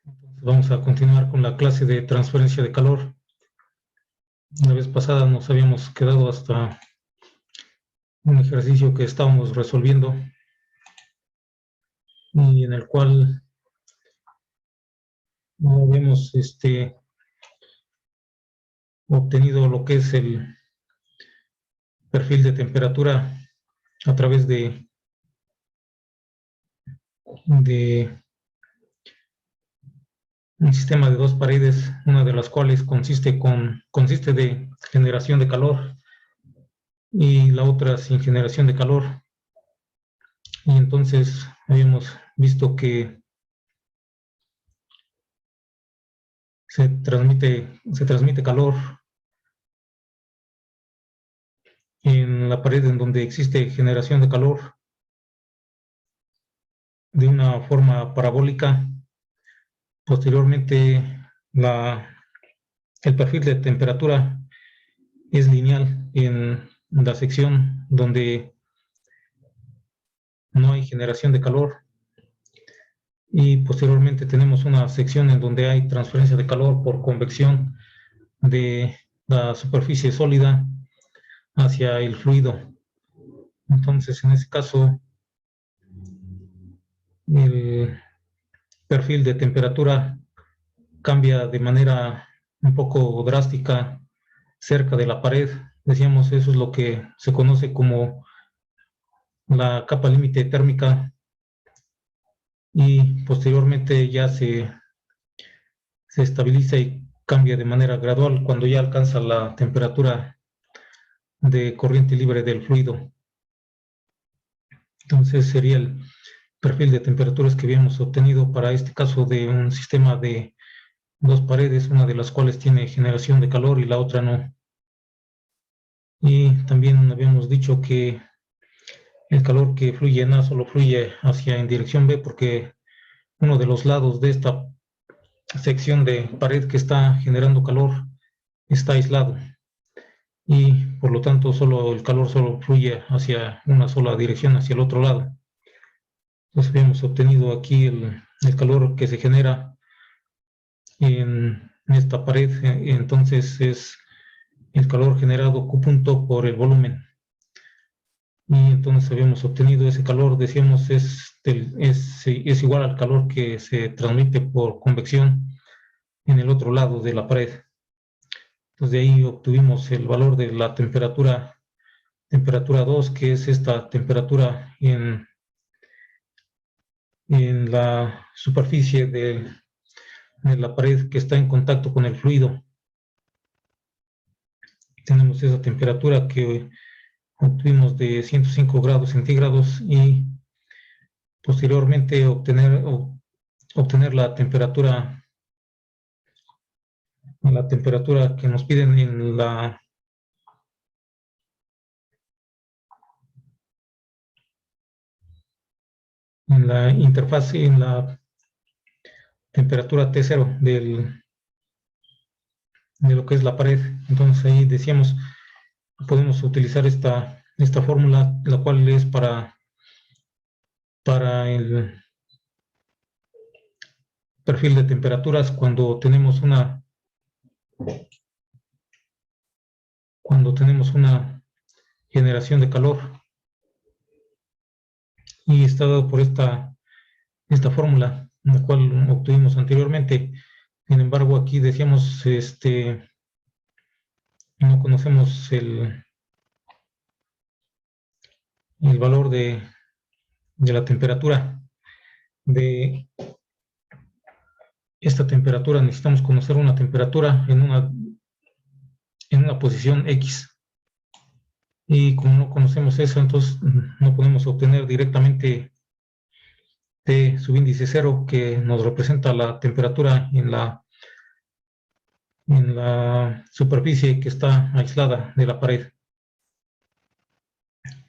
Entonces vamos a continuar con la clase de transferencia de calor. La vez pasada nos habíamos quedado hasta un ejercicio que estábamos resolviendo y en el cual habíamos obtenido lo que es el perfil de temperatura a través de un sistema de dos paredes, una de las cuales consiste de generación de calor y la otra sin generación de calor. Y entonces habíamos visto que se transmite calor en la pared en donde existe generación de calor de una forma parabólica. Posteriormente, el perfil de temperatura es lineal en la sección donde no hay generación de calor. Y posteriormente tenemos una sección en donde hay transferencia de calor por convección de la superficie sólida hacia el fluido. Entonces, en este caso, el perfil de temperatura cambia de manera un poco drástica cerca de la pared. Decíamos, eso es lo que se conoce como la capa límite térmica, y posteriormente ya se estabiliza y cambia de manera gradual cuando ya alcanza la temperatura de corriente libre del fluido. Entonces sería el perfil de temperaturas que habíamos obtenido para este caso de un sistema de dos paredes, una de las cuales tiene generación de calor y la otra no. Y también habíamos dicho que el calor que fluye en A solo fluye en dirección B, porque uno de los lados de esta sección de pared que está generando calor está aislado, y por lo tanto el calor solo fluye hacia una sola dirección, hacia el otro lado. Entonces habíamos obtenido aquí el calor que se genera en esta pared. Entonces es el calor generado Q punto por el volumen. Y entonces habíamos obtenido ese calor, decíamos, es igual al calor que se transmite por convección en el otro lado de la pared. Entonces de ahí obtuvimos el valor de la temperatura 2, que es esta temperatura en la superficie de la pared que está en contacto con el fluido. Tenemos esa temperatura que obtuvimos de 105 grados centígrados, y posteriormente obtener la temperatura que nos piden en la interfaz, en la temperatura T0 de lo que es la pared. Entonces ahí decíamos, podemos utilizar esta fórmula, la cual es para el perfil de temperaturas cuando tenemos una generación de calor, y está dado por esta fórmula, la cual obtuvimos anteriormente. Sin embargo, aquí decíamos, no conocemos el valor de la temperatura de esta temperatura. Necesitamos conocer una temperatura en una posición X. Y como no conocemos eso, entonces no podemos obtener directamente T subíndice 0, que nos representa la temperatura en la superficie que está aislada de la pared.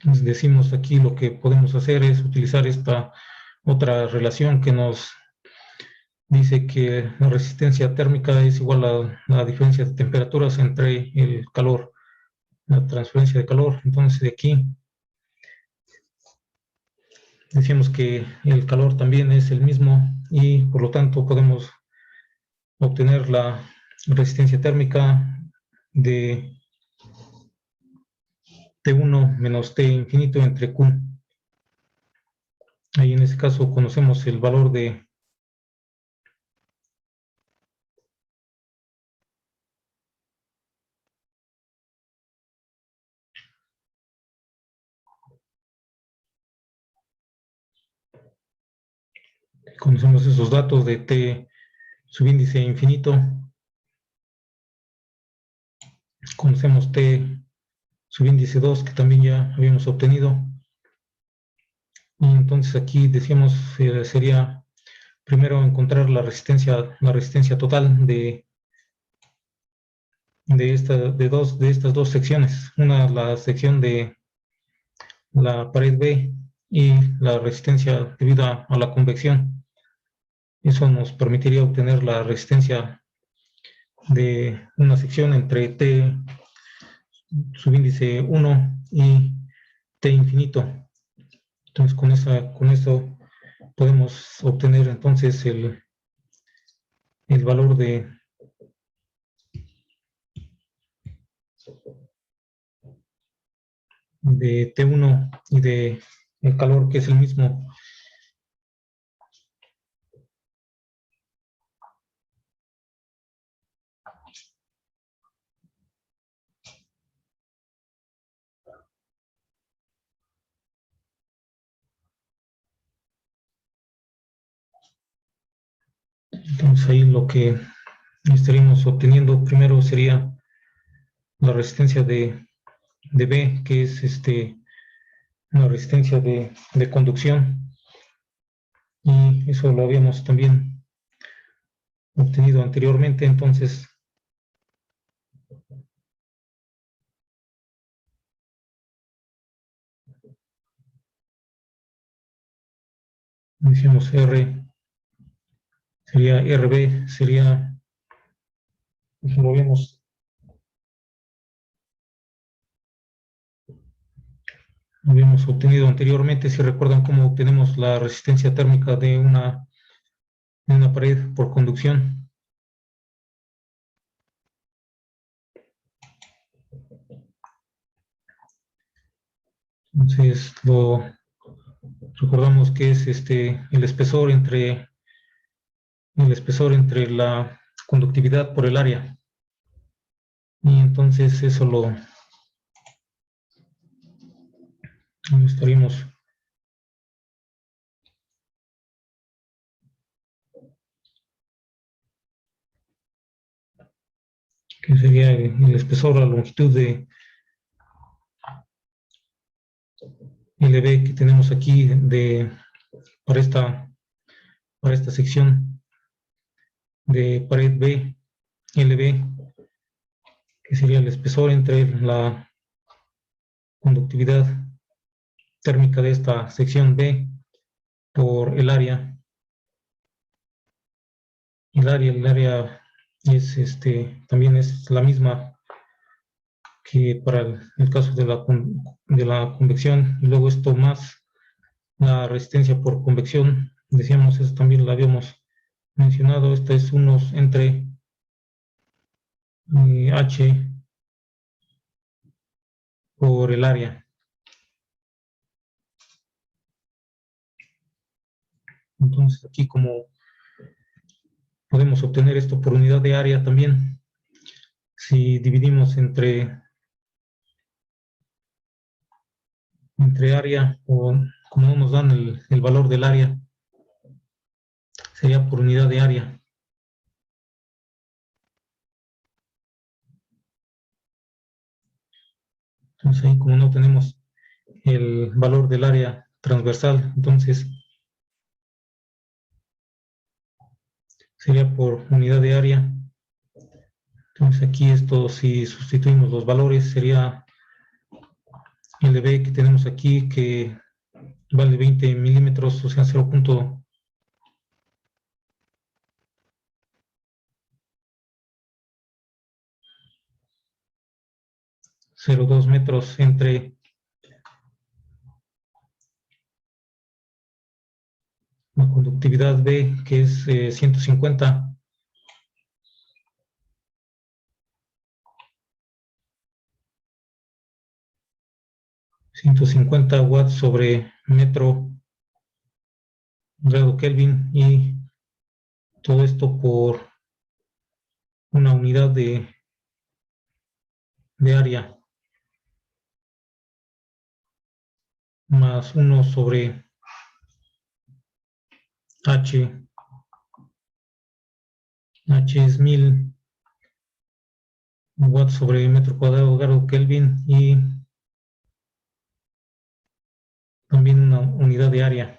Entonces decimos aquí, lo que podemos hacer es utilizar esta otra relación que nos dice que la resistencia térmica es igual a la diferencia de temperaturas entre el calor, la transferencia de calor. Entonces de aquí decimos que el calor también es el mismo, y por lo tanto podemos obtener la resistencia térmica de T1 menos T infinito entre Q. Ahí en este caso conocemos el valor de conocemos esos datos de T subíndice infinito, conocemos T subíndice 2 que también ya habíamos obtenido, y entonces aquí decíamos sería primero encontrar la resistencia total de estas dos secciones, una la sección de la pared B y la resistencia debido a la convección. Eso nos permitiría obtener la resistencia de una sección entre T subíndice 1 y T infinito. Entonces con eso podemos obtener entonces el valor de T1 y de el calor que es el mismo. Entonces ahí lo que estaríamos obteniendo primero sería la resistencia de B, que es una resistencia de conducción, y eso lo habíamos también obtenido anteriormente. Entonces decimos R sería RB, sería, eso lo habíamos obtenido anteriormente. Si recuerdan cómo obtenemos la resistencia térmica de una pared por conducción. Entonces recordamos que es el espesor entre la conductividad por el área. Y entonces eso lo estaríamos que sería el espesor, la longitud de LB que tenemos aquí para esta sección de pared B, LB, que sería el espesor entre la conductividad térmica de esta sección B por el área. El área es también es la misma que para el caso de la convección, y luego esto más la resistencia por convección, decíamos, eso también lo habíamos mencionado, esta es unos entre H por el área. Entonces aquí como podemos obtener esto por unidad de área también, si dividimos entre área, o como no nos dan el valor del área, sería por unidad de área. Entonces ahí como no tenemos el valor del área transversal, entonces sería por unidad de área. Entonces aquí esto, si sustituimos los valores, sería el de B que tenemos aquí, que vale 20 milímetros, o sea, 0.02 metros entre la conductividad B, que es 150, 150 watts sobre metro grado Kelvin, y todo esto por una unidad de área, más 1 sobre H. H es 1000 watts sobre metro cuadrado grado Kelvin, y también una unidad de área.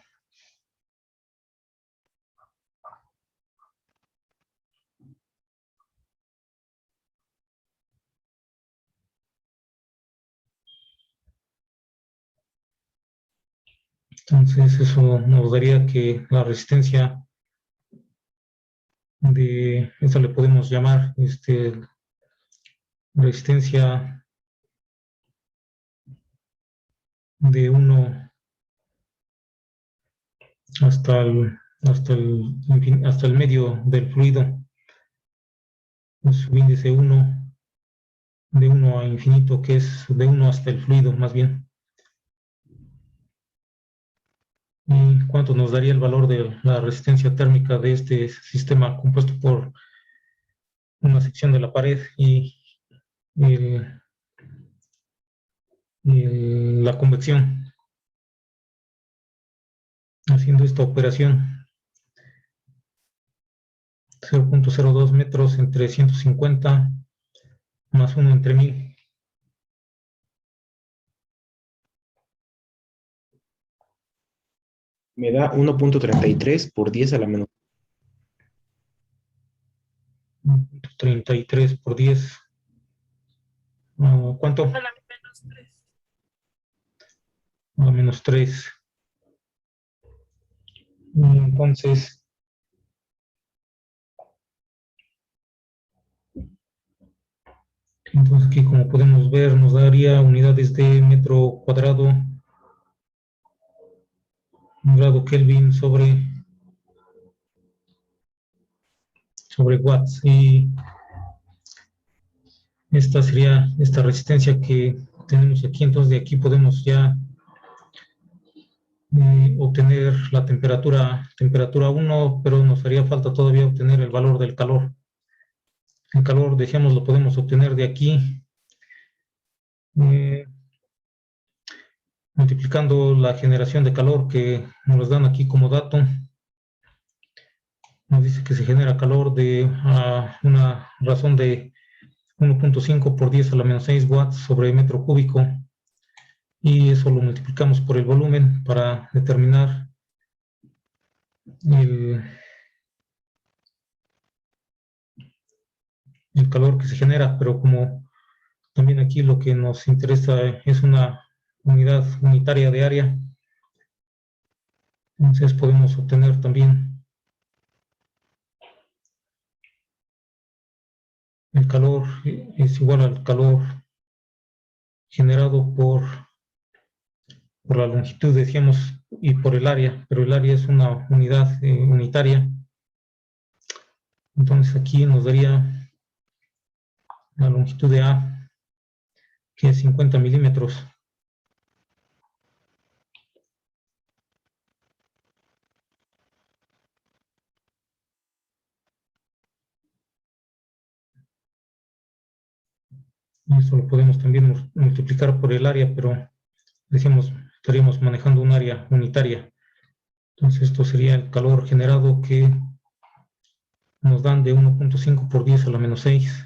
Entonces eso nos daría que la resistencia de, esta le podemos llamar resistencia de 1 hasta hasta el medio del fluido, es su índice 1, de 1 a infinito, que es de 1 hasta el fluido, más bien. ¿Y cuánto nos daría el valor de la resistencia térmica de este sistema compuesto por una sección de la pared y el- la convección? Haciendo esta operación, 0.02 metros entre 150 más 1 entre 1000. Me da 1.33 por 10 a la menos. 33 por 10. ¿Cuánto? A menos 3. Entonces, aquí, como podemos ver, nos daría unidades de metro cuadrado grado Kelvin sobre watts. Y esta sería esta resistencia que tenemos aquí. Entonces, de aquí podemos ya obtener la temperatura 1, pero nos haría falta todavía obtener el valor del calor. El calor, decíamos, lo podemos obtener de aquí, eh, multiplicando la generación de calor que nos dan aquí como dato. Nos dice que se genera calor de una razón de 1.5 por 10 a la menos 6 watts sobre metro cúbico, y eso lo multiplicamos por el volumen para determinar el, el calor que se genera. Pero como también aquí lo que nos interesa es una unidad unitaria de área, entonces podemos obtener también el calor es igual al calor generado por la longitud, decíamos, y por el área, pero el área es una unidad unitaria. Entonces aquí nos daría la longitud de A, que es 50 milímetros. Esto lo podemos también multiplicar por el área, pero decíamos, estaríamos manejando un área unitaria. Entonces esto sería el calor generado que nos dan de 1.5 por 10 a la menos 6.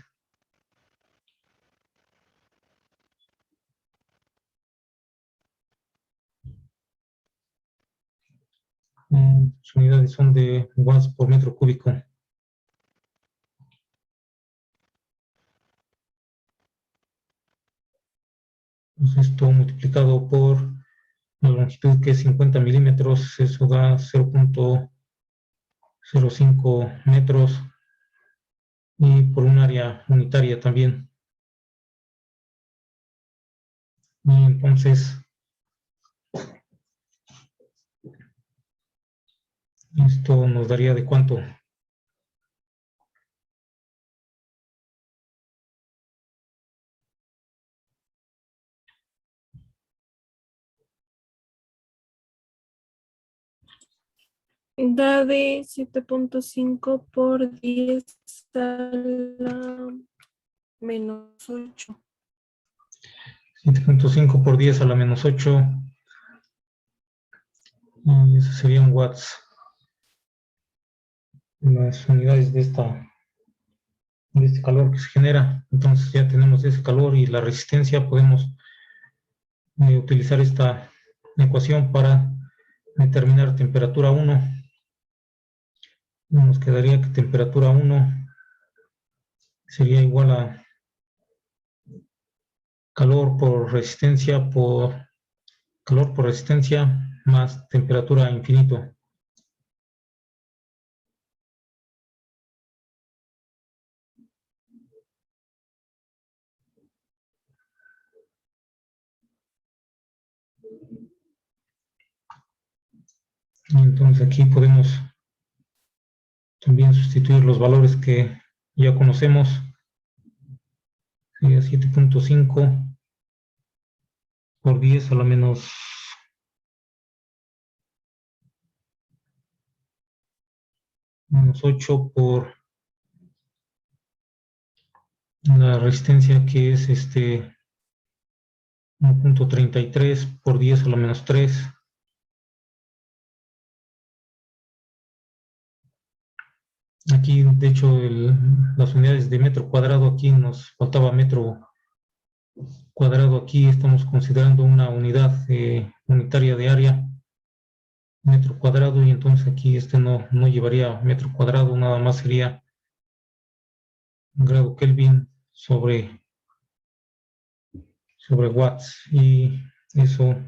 Sus unidades son de watts por metro cúbico. Entonces esto multiplicado por la longitud, que es 50 milímetros, eso da 0.05 metros, y por un área unitaria también. Y entonces esto nos daría de cuánto. Da de 7.5 por 10 a la menos 8. 7.5 por 10 a la menos 8. Y eso serían watts. Las unidades de este calor que se genera. Entonces ya tenemos ese calor y la resistencia. Podemos utilizar esta ecuación para determinar temperatura 1. Nos quedaría que temperatura 1 sería igual a calor por resistencia más temperatura infinito. Entonces aquí podemos también sustituir los valores que ya conocemos. Sería 7.5 por 10 a la menos 8 por la resistencia, que es 1.33 por 10 a la menos 3. Aquí, de hecho, las unidades de metro cuadrado, aquí nos faltaba metro cuadrado. Aquí estamos considerando una unidad unitaria de área, metro cuadrado, y entonces aquí no llevaría metro cuadrado, nada más sería grado Kelvin sobre watts, y eso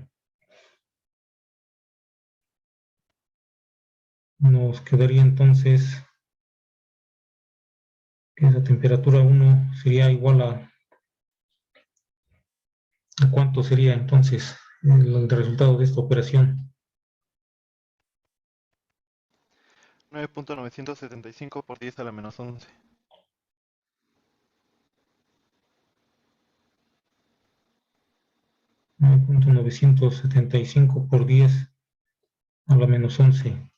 nos quedaría entonces que esa temperatura 1 sería igual a cuánto sería entonces el resultado de esta operación. 9.975 por 10 a la menos 11. 9.975 por 10 a la menos 11.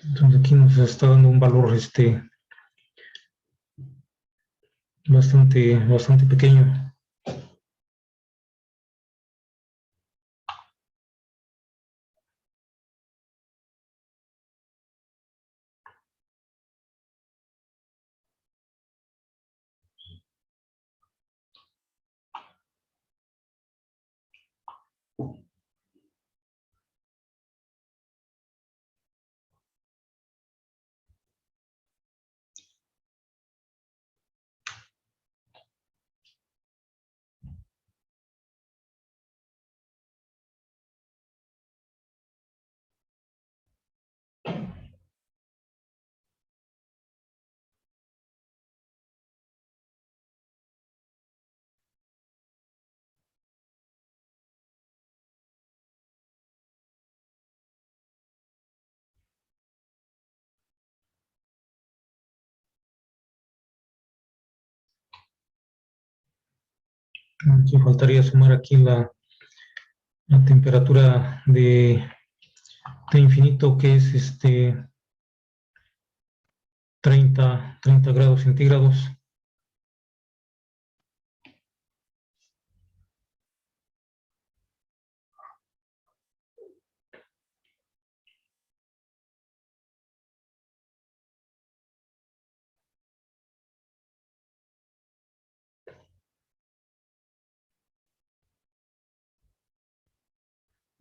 Entonces aquí nos está dando un valor bastante pequeño. Aquí faltaría sumar aquí la temperatura de infinito, que es 30 grados centígrados.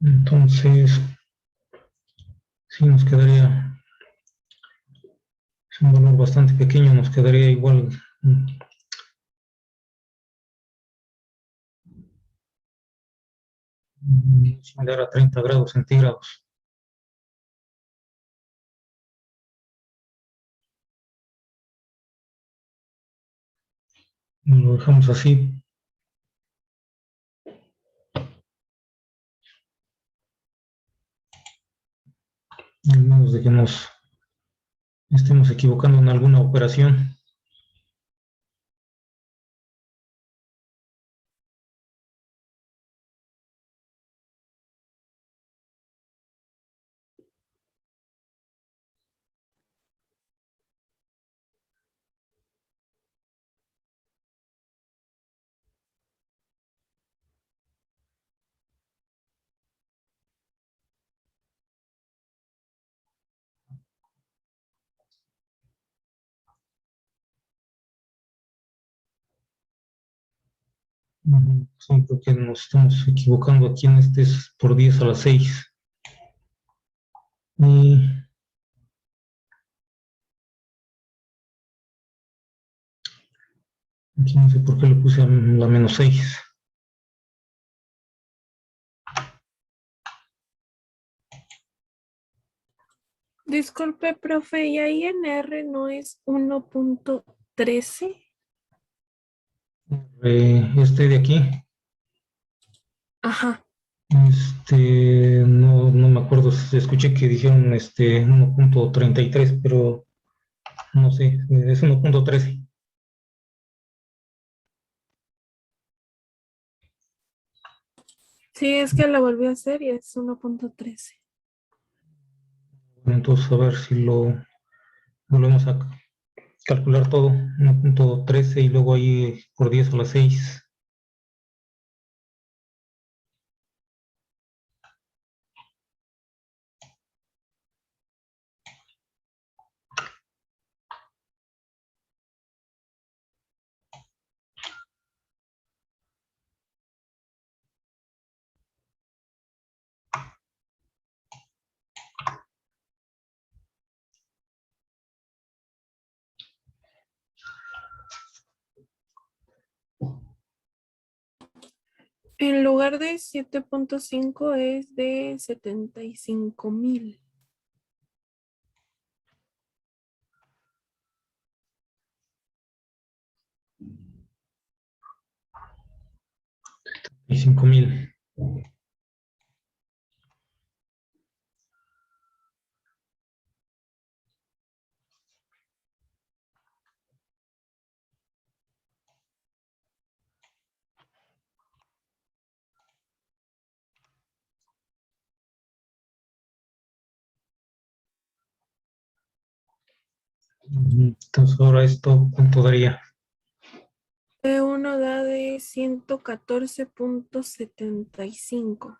Entonces, sí nos quedaría, es un valor bastante pequeño, nos quedaría igual similar a 30 grados centígrados. Lo dejamos así. A menos de que nos estemos equivocando en alguna operación. Sí, creo que nos estamos equivocando aquí en este es por 10 a la 6. Y aquí no sé por qué le puse a la menos 6. Disculpe, profe, ¿y ahí en R no es 1.13? Este de aquí, Ajá. no me acuerdo, escuché que dijeron 1.33, pero no sé, es 1.13. Sí, es que la volví a hacer y es 1.13. Entonces, a ver si lo volvemos a calcular todo, 1.13 y luego ahí por 10 a la 6. En lugar de 7.5 es de 75,000. Y 5,000. Entonces, ahora esto, ¿cuánto daría? Uno da de 114.75.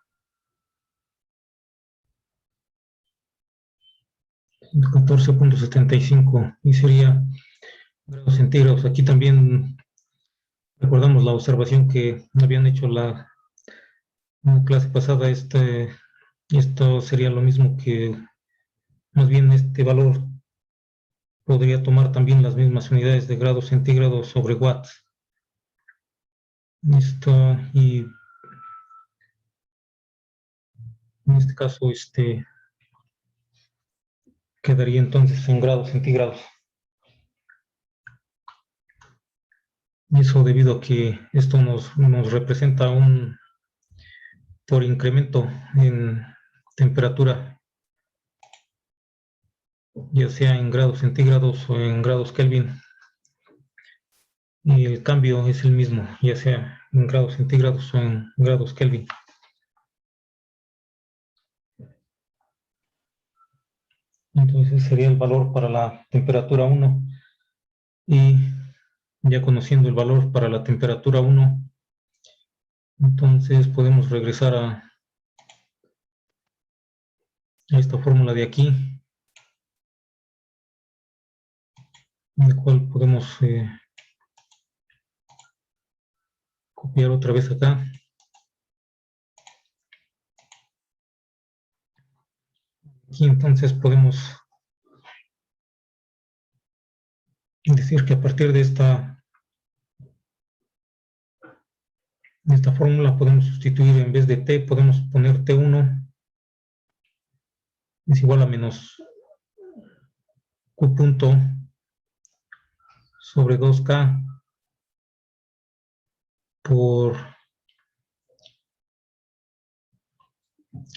14.75 y sería grados centígrados. Aquí también recordamos la observación que habían hecho la clase pasada. Esto sería lo mismo que, más bien este valor podría tomar también las mismas unidades de grados centígrados sobre watts. Y en este caso, quedaría entonces en grados centígrados. Eso debido a que esto nos representa por incremento en temperatura, ya sea en grados centígrados o en grados Kelvin. Y el cambio es el mismo, ya sea en grados centígrados o en grados Kelvin. Entonces sería el valor para la temperatura 1. Y ya conociendo el valor para la temperatura 1, entonces podemos regresar a esta fórmula de aquí, en la cual podemos copiar otra vez acá. Aquí entonces podemos decir que a partir de esta fórmula podemos sustituir, en vez de T, podemos poner T1 es igual a menos Q punto sobre 2K por,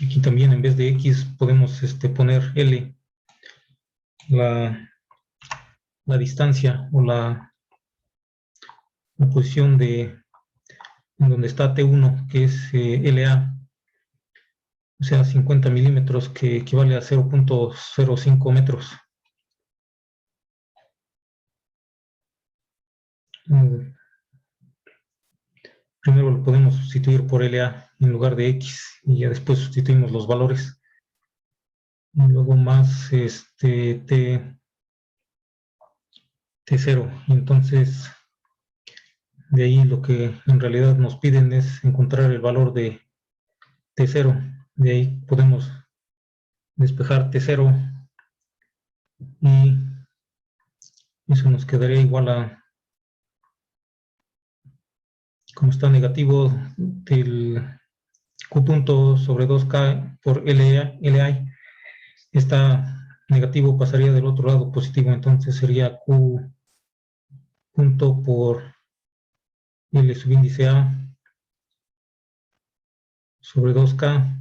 aquí también en vez de X podemos poner L, la distancia o la posición en donde está T1, que es LA, o sea, 50 milímetros, que equivale a 0.05 metros. Primero lo podemos sustituir por LA en lugar de X y ya después sustituimos los valores. Y luego más T0. Y entonces de ahí lo que en realidad nos piden es encontrar el valor de T0. De ahí podemos despejar T0 y eso nos quedaría igual a, como está negativo, del Q punto sobre 2K por LI, está negativo, pasaría del otro lado positivo, entonces sería Q punto por L subíndice A sobre 2K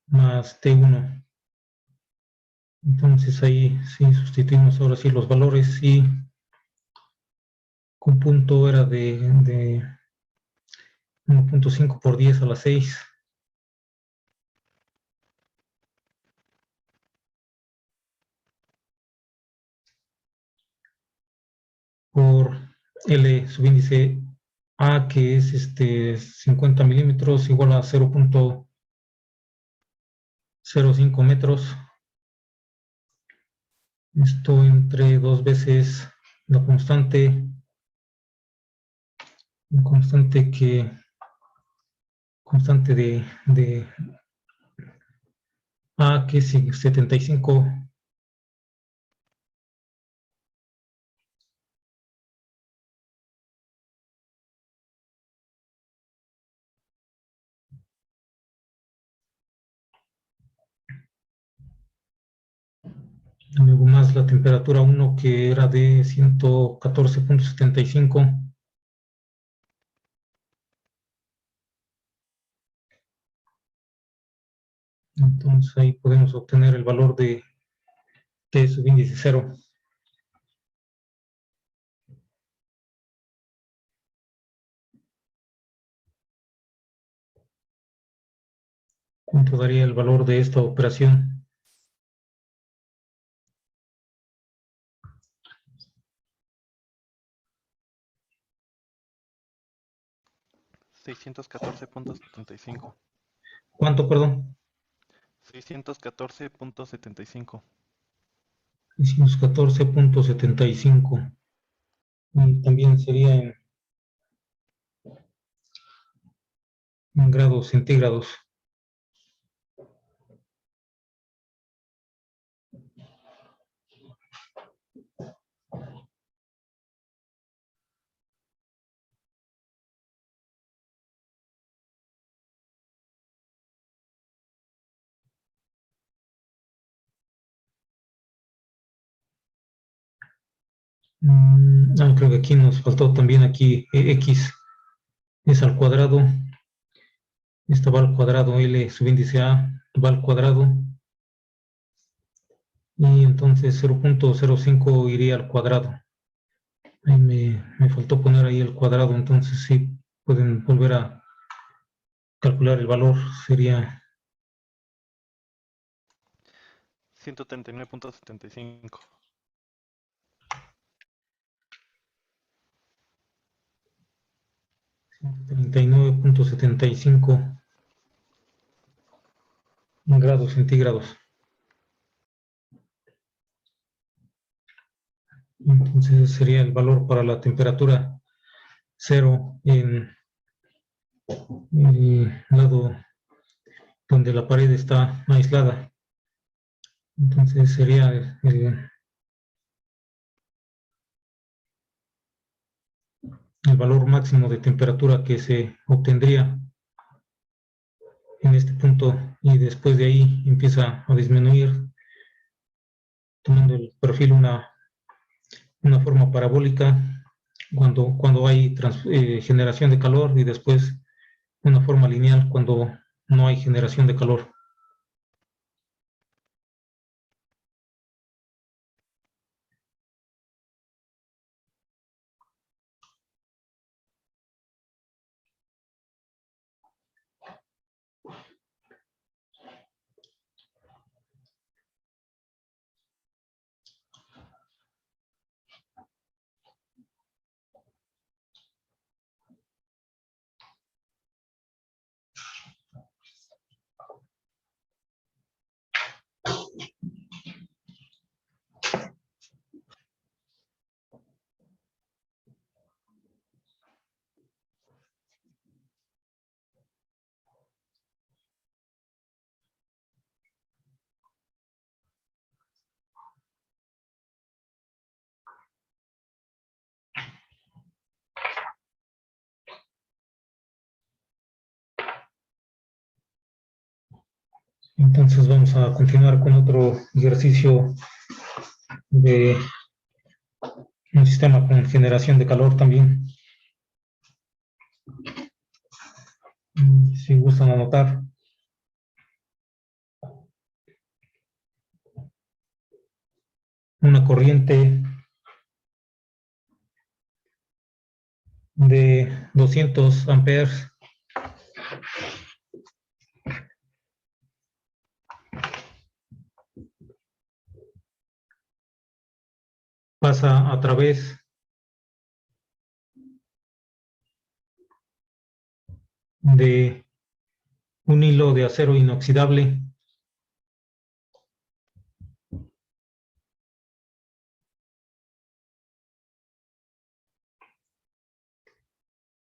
más T1. Entonces ahí sí sustituimos ahora sí los valores y Q punto era de 1.5 por 10 a la 6. Por L subíndice A, que es 50 milímetros, igual a 0.05 metros. Esto entre dos veces la constante de A, que es 75. Luego más la temperatura 1, que era de 114.75. Entonces ahí podemos obtener el valor de T subíndice 0. ¿Cuánto daría el valor de esta operación? $614.75. ¿Cuánto, perdón? 614.75. 614.75. Y también sería en grados centígrados. Creo que aquí nos faltó también aquí X es al cuadrado. Esta va al cuadrado, L subíndice A va al cuadrado. Y entonces 0.05 iría al cuadrado. Ahí me faltó poner ahí el cuadrado, entonces sí pueden volver a calcular el valor. Sería 139.75. 39.75 grados centígrados. Entonces sería el valor para la temperatura cero en el lado donde la pared está aislada. Entonces sería el valor máximo de temperatura que se obtendría en este punto, y después de ahí empieza a disminuir tomando el perfil una forma parabólica cuando hay generación de calor, y después una forma lineal cuando no hay generación de calor. Entonces vamos a continuar con otro ejercicio de un sistema con generación de calor también. Si gustan anotar. Una corriente de 200 amperes pasa a través de un hilo de acero inoxidable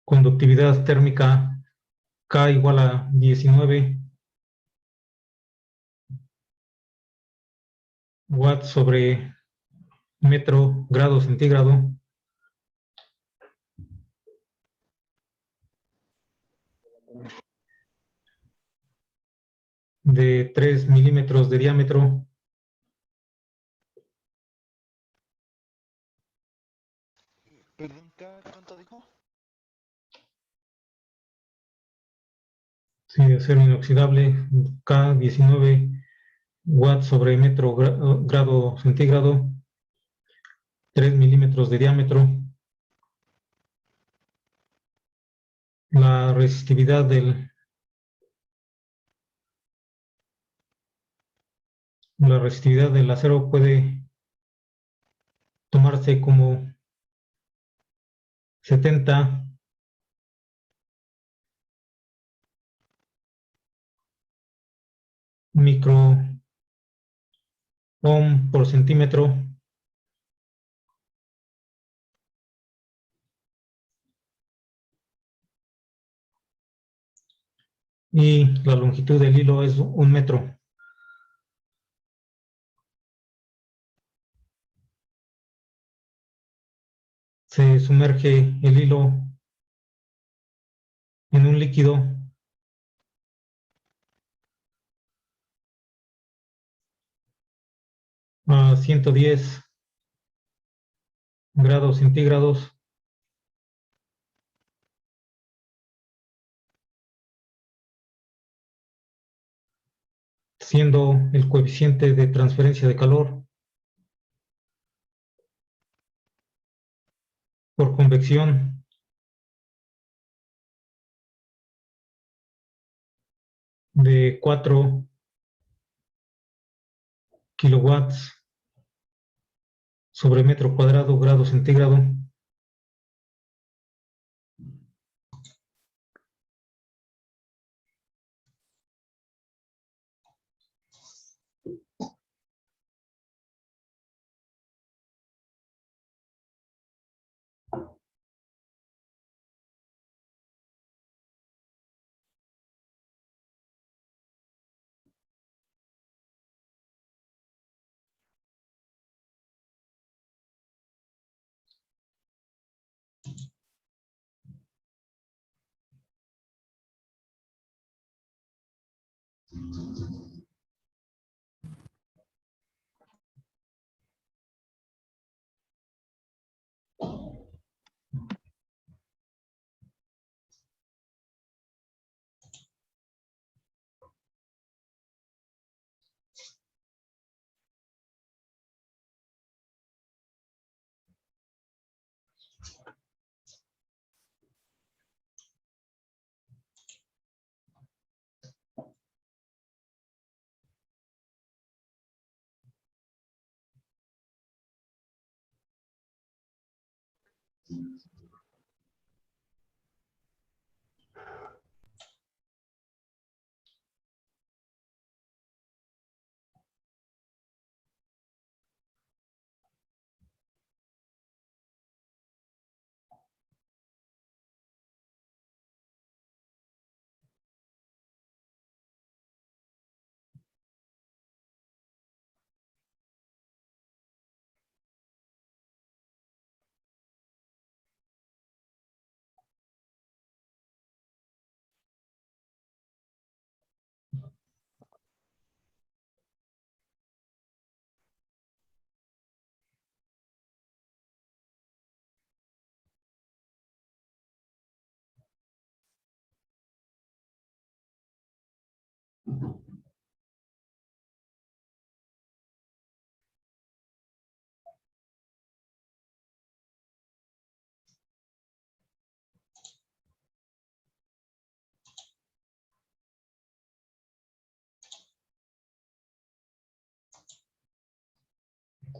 conductividad térmica K igual a 19 watts sobre metro grado centígrado, de 3 milímetros de diámetro, Perdón, ¿cuánto dijo? sí, de acero inoxidable, K 19 watts sobre metro grado centígrado, 3 milímetros de diámetro. La resistividad del acero puede tomarse como 70 micro ohm por centímetro, y la longitud del hilo es 1 metro. Se sumerge el hilo en un líquido a 110 grados centígrados, siendo el coeficiente de transferencia de calor por convección de 4 kilowatts sobre metro cuadrado, grado centígrado.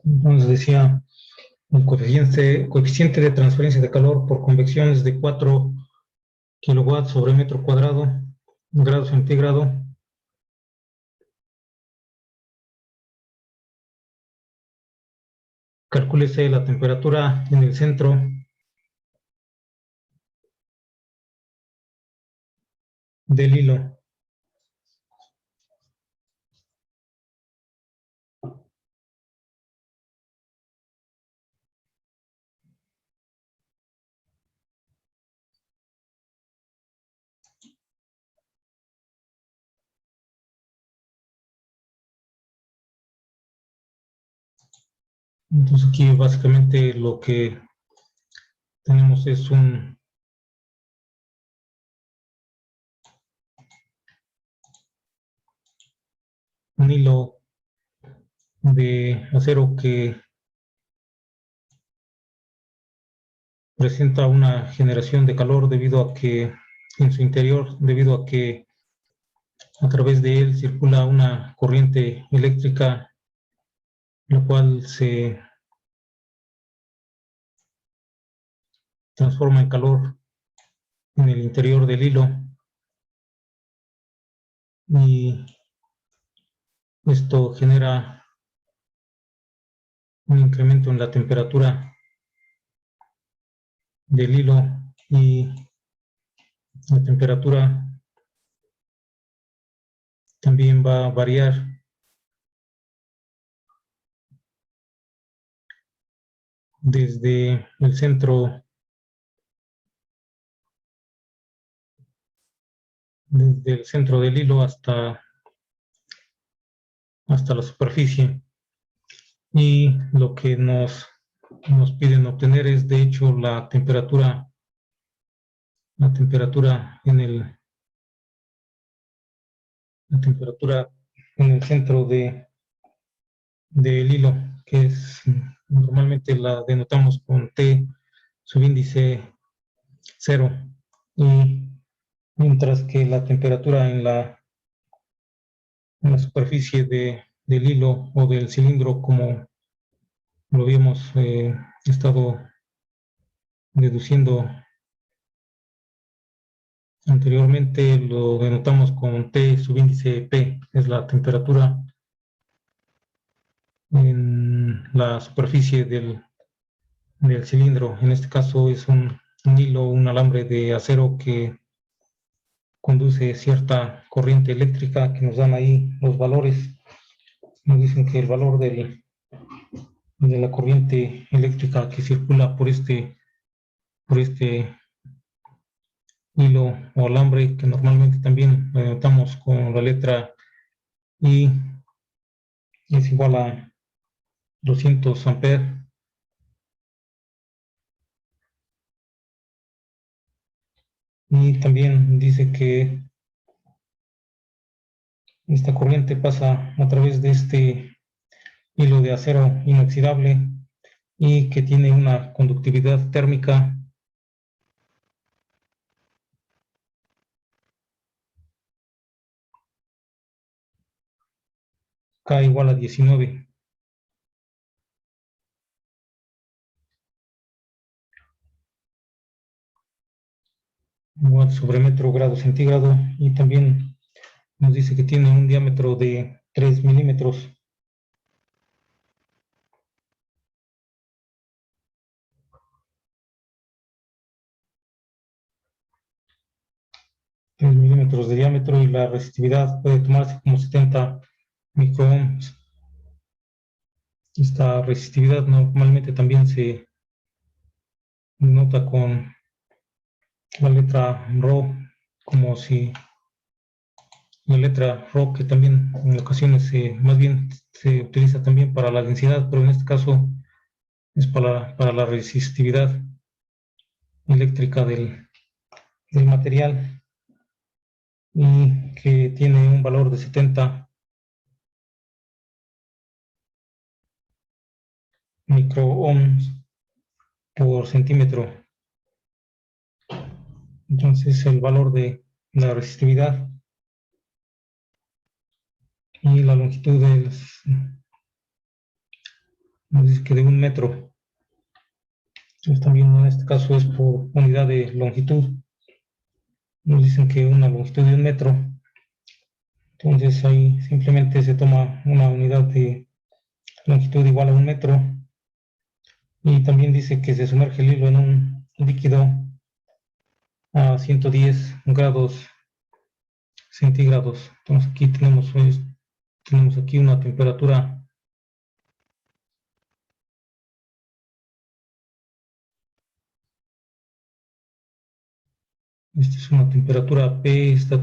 Entonces decía, el coeficiente de transferencia de calor por convección es de 4 kilowatts sobre metro cuadrado, grado centígrado. Calcúlese la temperatura en el centro del hilo. Entonces aquí básicamente lo que tenemos es un hilo de acero que presenta una generación de calor debido a que en su interior, debido a que a través de él circula una corriente eléctrica, la cual se transforma en calor en el interior del hilo, y esto genera un incremento en la temperatura del hilo, y la temperatura también va a variar desde el centro del hilo hasta la superficie. Y lo que nos piden obtener es de hecho la temperatura en el centro del hilo, que es normalmente la denotamos con T subíndice 0, y mientras que la temperatura en la superficie del hilo o del cilindro, como lo habíamos estado deduciendo anteriormente, lo denotamos con T subíndice P, es la temperatura en la superficie del cilindro. En este caso es un hilo, un alambre de acero que conduce cierta corriente eléctrica, que nos dan ahí los valores. Nos dicen que el valor de la corriente eléctrica que circula por este hilo o alambre, que normalmente también lo denotamos con la letra I, es igual a 200 amperes. Y también dice que esta corriente pasa a través de este hilo de acero inoxidable y que tiene una conductividad térmica K igual a 19 watts sobre metro grado centígrado, y también nos dice que tiene un diámetro de 3 milímetros. De diámetro, y la resistividad puede tomarse como 70 microohms. Esta resistividad normalmente también se nota con la letra Rho, como si la letra Rho, que también en ocasiones más bien se utiliza también para la densidad, pero en este caso es para la resistividad eléctrica del material, y que tiene un valor de 70 microohms por centímetro. Entonces el valor de la resistividad y la longitud nos dice que de 1 metro. Entonces también en este caso es por unidad de longitud. Nos dicen que una longitud de 1 metro. Entonces ahí simplemente se toma una unidad de longitud igual a 1 metro. Y también dice que se sumerge el hilo en un líquido a 110 grados centígrados. Entonces aquí tenemos aquí una temperatura esta es una temperatura P, esta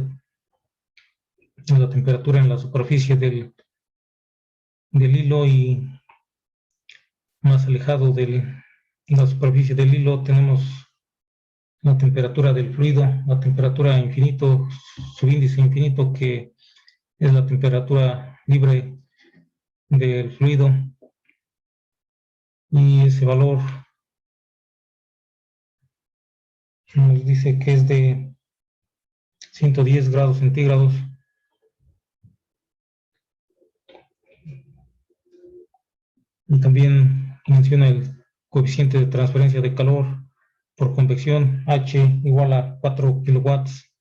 es la temperatura en la superficie del hilo, y más alejado de la superficie del hilo tenemos la temperatura del fluido, la temperatura infinito, subíndice infinito, que es la temperatura libre del fluido, y ese valor nos dice que es de 110 grados centígrados. Y también menciona el coeficiente de transferencia de calor por convección, H igual a 4 kilowatts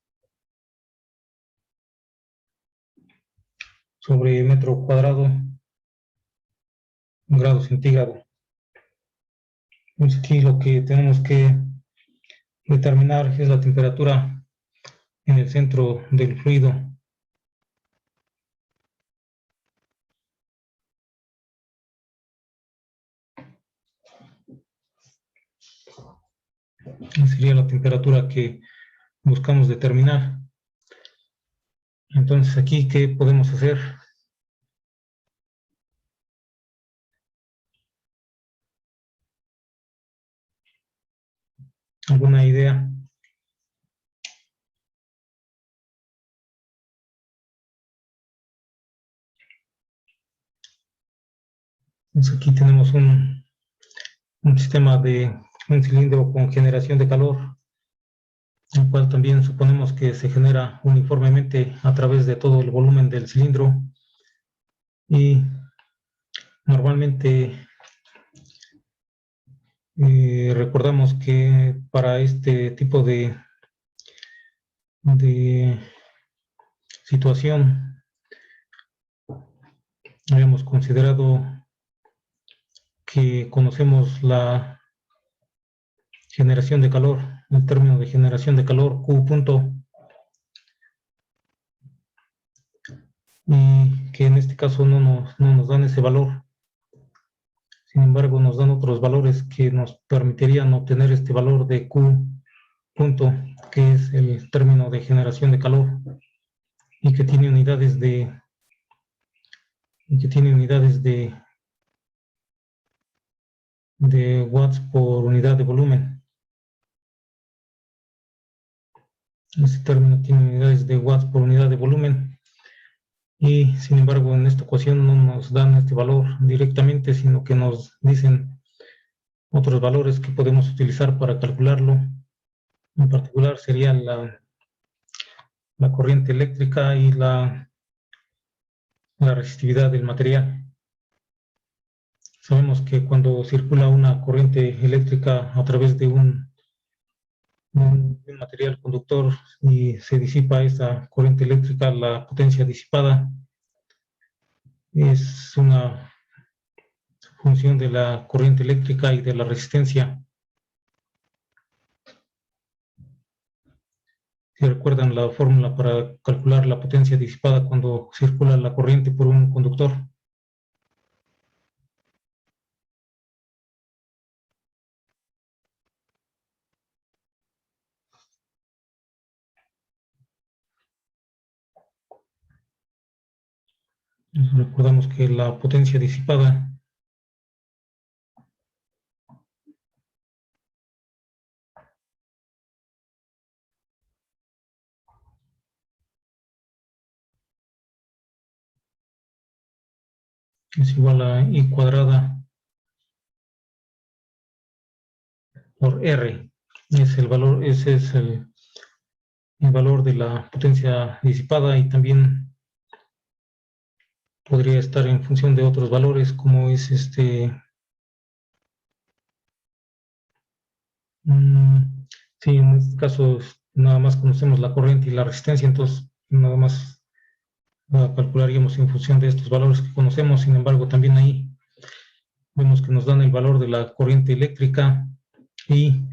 sobre metro cuadrado, grado centígrado. Entonces aquí lo que tenemos que determinar es la temperatura en el centro del fluido. Esa sería la temperatura que buscamos determinar. Entonces aquí, ¿qué podemos hacer? ¿Alguna idea? Entonces aquí tenemos un sistema de un cilindro con generación de calor, el cual también suponemos que se genera uniformemente a través de todo el volumen del cilindro, y normalmente recordamos que para este tipo de situación habíamos considerado que conocemos la generación de calor, el término de generación de calor Q punto, y que en este caso no nos dan ese valor. Sin embargo, nos dan otros valores que nos permitirían obtener este valor de Q punto, que es el término de generación de calor, y que tiene unidades de watts por unidad de volumen. Este término tiene unidades de watts por unidad de volumen, y sin embargo en esta ecuación no nos dan este valor directamente, sino que nos dicen otros valores que podemos utilizar para calcularlo. En particular sería la corriente eléctrica y la resistividad del material. Sabemos que cuando circula una corriente eléctrica a través de un material conductor y se disipa esa corriente eléctrica, la potencia disipada es una función de la corriente eléctrica y de la resistencia. Si recuerdan la fórmula para calcular la potencia disipada cuando circula la corriente por un conductor. Recordamos que la potencia disipada es igual a I cuadrada por R. Es el valor, ese es el valor de la potencia disipada, y también podría estar en función de otros valores, como es sí, en este caso nada más conocemos la corriente y la resistencia, entonces nada más calcularíamos en función de estos valores que conocemos. Sin embargo, también ahí vemos que nos dan el valor de la corriente eléctrica, y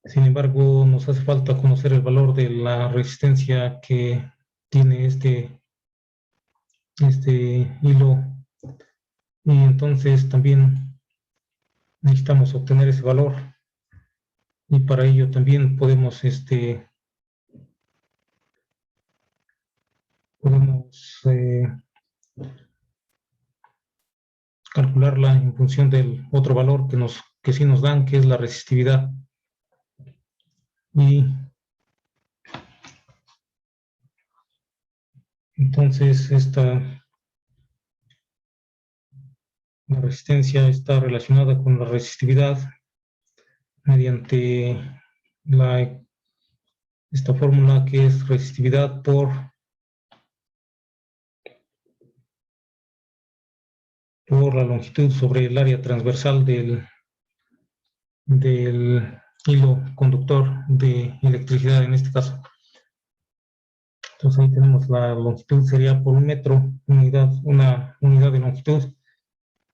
sin embargo nos hace falta conocer el valor de la resistencia que tiene este hilo, y entonces también necesitamos obtener ese valor, y para ello también podemos calcularla en función del otro valor que sí nos dan, que es la resistividad. Y entonces la resistencia está relacionada con la resistividad mediante esta fórmula, que es resistividad por la longitud sobre el área transversal del hilo conductor de electricidad en este caso. Entonces ahí tenemos la longitud, sería por un metro, una unidad de longitud,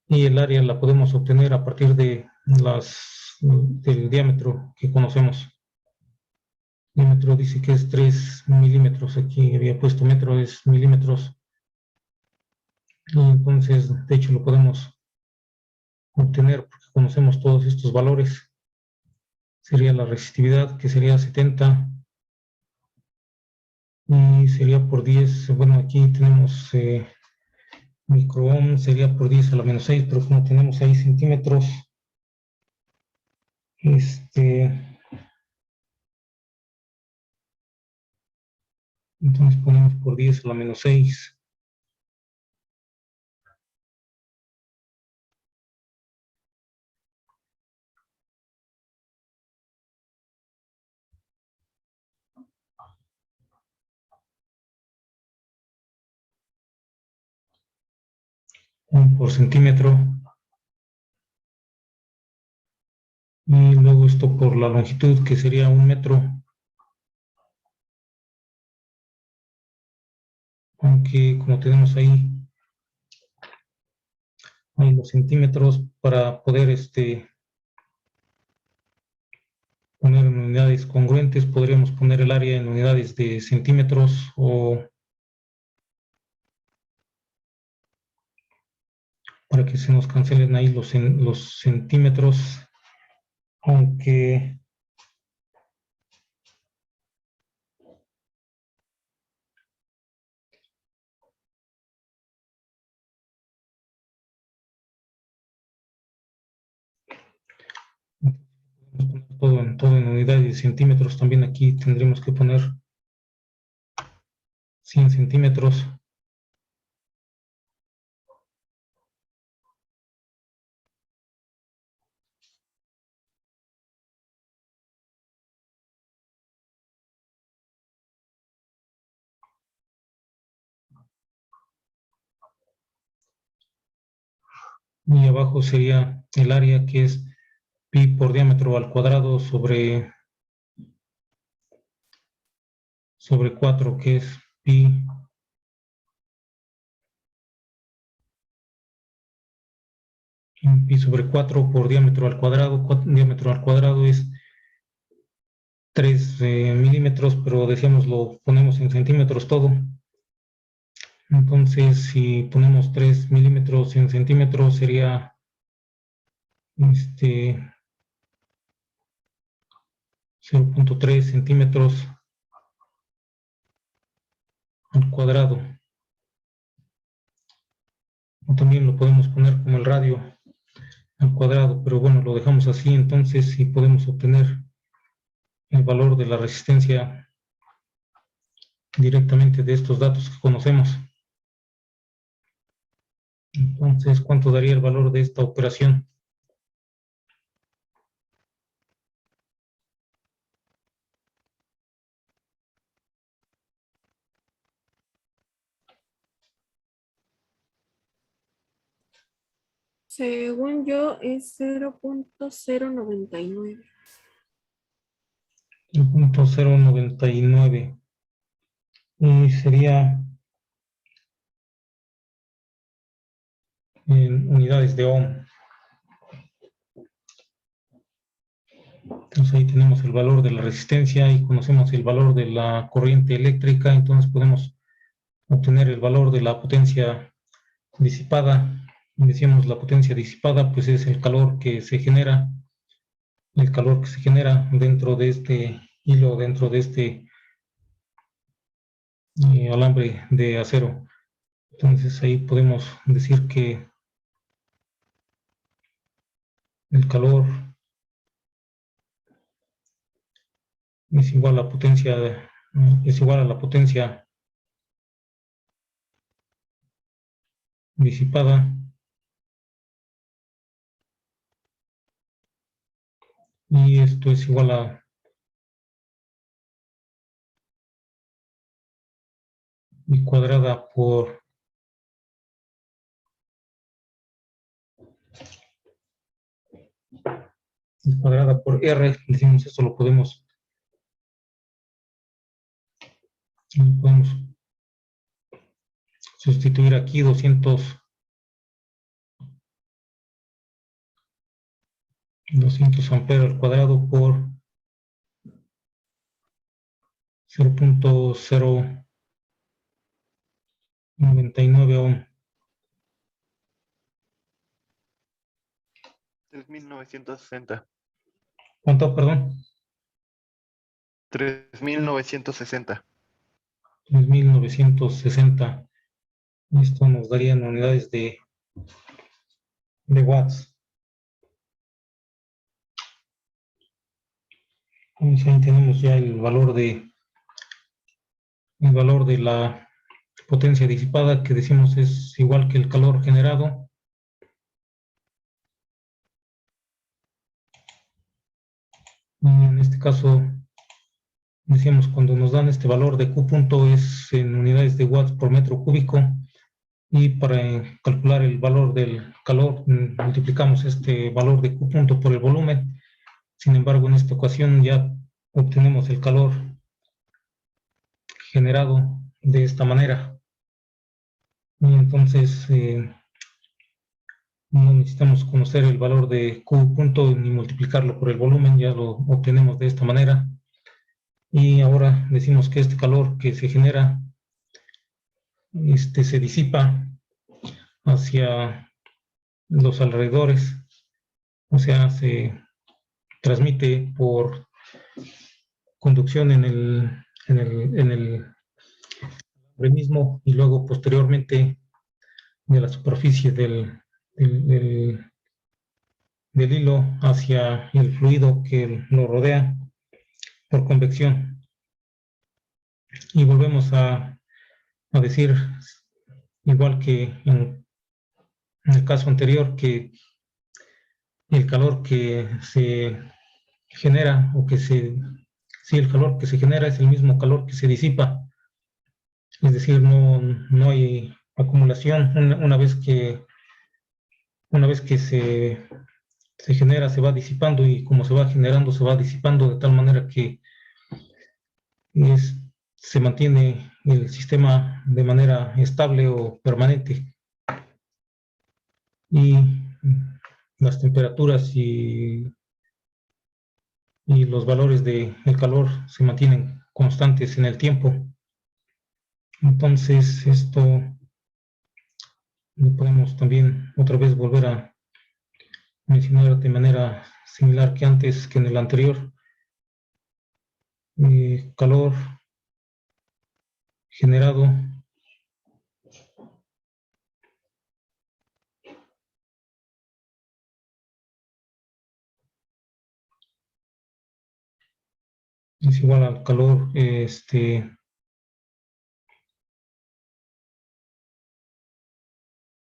y el área la podemos obtener a partir de del diámetro que conocemos. El diámetro dice que es 3 milímetros, aquí había puesto metro, es milímetros, y entonces de hecho lo podemos obtener porque conocemos todos estos valores. Sería la resistividad, que sería 70, y sería por 10, bueno, aquí tenemos microohm, sería por 10 a la menos 6, pero como tenemos ahí centímetros, entonces ponemos por 10 a la menos 6. ohm por centímetro. Y luego esto por la longitud, que sería 1 metro. Aunque como tenemos ahí los centímetros para poder poner en unidades congruentes, podríamos poner el área en unidades de centímetros o para que se nos cancelen ahí los centímetros, aunque todo en unidades de centímetros. También aquí tendremos que poner 100 centímetros. Y abajo sería el área, que es pi por diámetro al cuadrado sobre 4, que es pi sobre 4 por diámetro al cuadrado. Diámetro al cuadrado es 3 milímetros, pero decíamos lo ponemos en centímetros todo. Entonces, si ponemos 3 milímetros en centímetros, sería 0.3 centímetros al cuadrado. O también lo podemos poner como el radio al cuadrado, pero bueno, lo dejamos así. Entonces, si podemos obtener el valor de la resistencia directamente de estos datos que conocemos. Entonces, ¿cuánto daría el valor de esta operación? Según yo, es 0.099. 0.099. Y sería en unidades de ohm. Entonces ahí tenemos el valor de la resistencia y conocemos el valor de la corriente eléctrica. Entonces podemos obtener el valor de la potencia disipada. Decíamos la potencia disipada, pues es el calor que se genera, dentro de este hilo, dentro de este alambre de acero. Entonces ahí podemos decir que el calor es igual a la potencia disipada, y esto es igual a I cuadrada por R. Decimos esto, lo podemos sustituir aquí 200 amperes al cuadrado por 0.099 ohm. 3.960. ¿Cuánto, perdón? 3.960. 3.960. Esto nos daría en unidades de watts. Entonces ahí tenemos ya el valor de la potencia disipada, que decimos es igual que el calor generado. Y en este caso, decíamos, cuando nos dan este valor de Q punto es en unidades de watts por metro cúbico, y para calcular el valor del calor multiplicamos este valor de Q punto por el volumen. Sin embargo, en esta ocasión ya obtenemos el calor generado de esta manera. Y entonces no necesitamos conocer el valor de Q punto ni multiplicarlo por el volumen, ya lo obtenemos de esta manera. Y ahora decimos que este calor que se genera se disipa hacia los alrededores, o sea, se transmite por conducción en el hombre mismo y luego posteriormente de la superficie del hilo hacia el fluido que lo rodea por convección. Y volvemos a decir, igual que en el caso anterior, que el calor que se genera el calor que se genera es el mismo calor que se disipa. Es decir, no hay acumulación. Una vez que se genera, se va disipando, y como se va generando, se va disipando de tal manera que se mantiene el sistema de manera estable o permanente. Y las temperaturas y los valores del calor se mantienen constantes en el tiempo. Entonces, esto lo podemos también otra vez volver a mencionar de manera similar que antes, que en el anterior. Calor generado es igual al calor es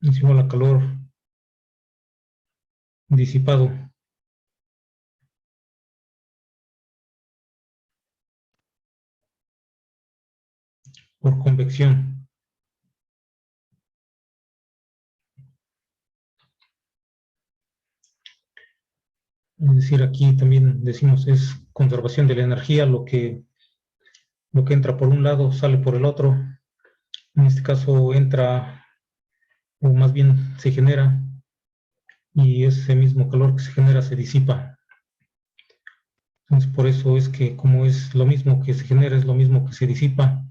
igual al calor disipado por convección. Es decir, aquí también decimos es conservación de la energía, lo que entra por un lado sale por el otro. En este caso entra, o más bien se genera, y ese mismo calor que se genera se disipa. Entonces, por eso es que como es lo mismo que se genera, es lo mismo que se disipa.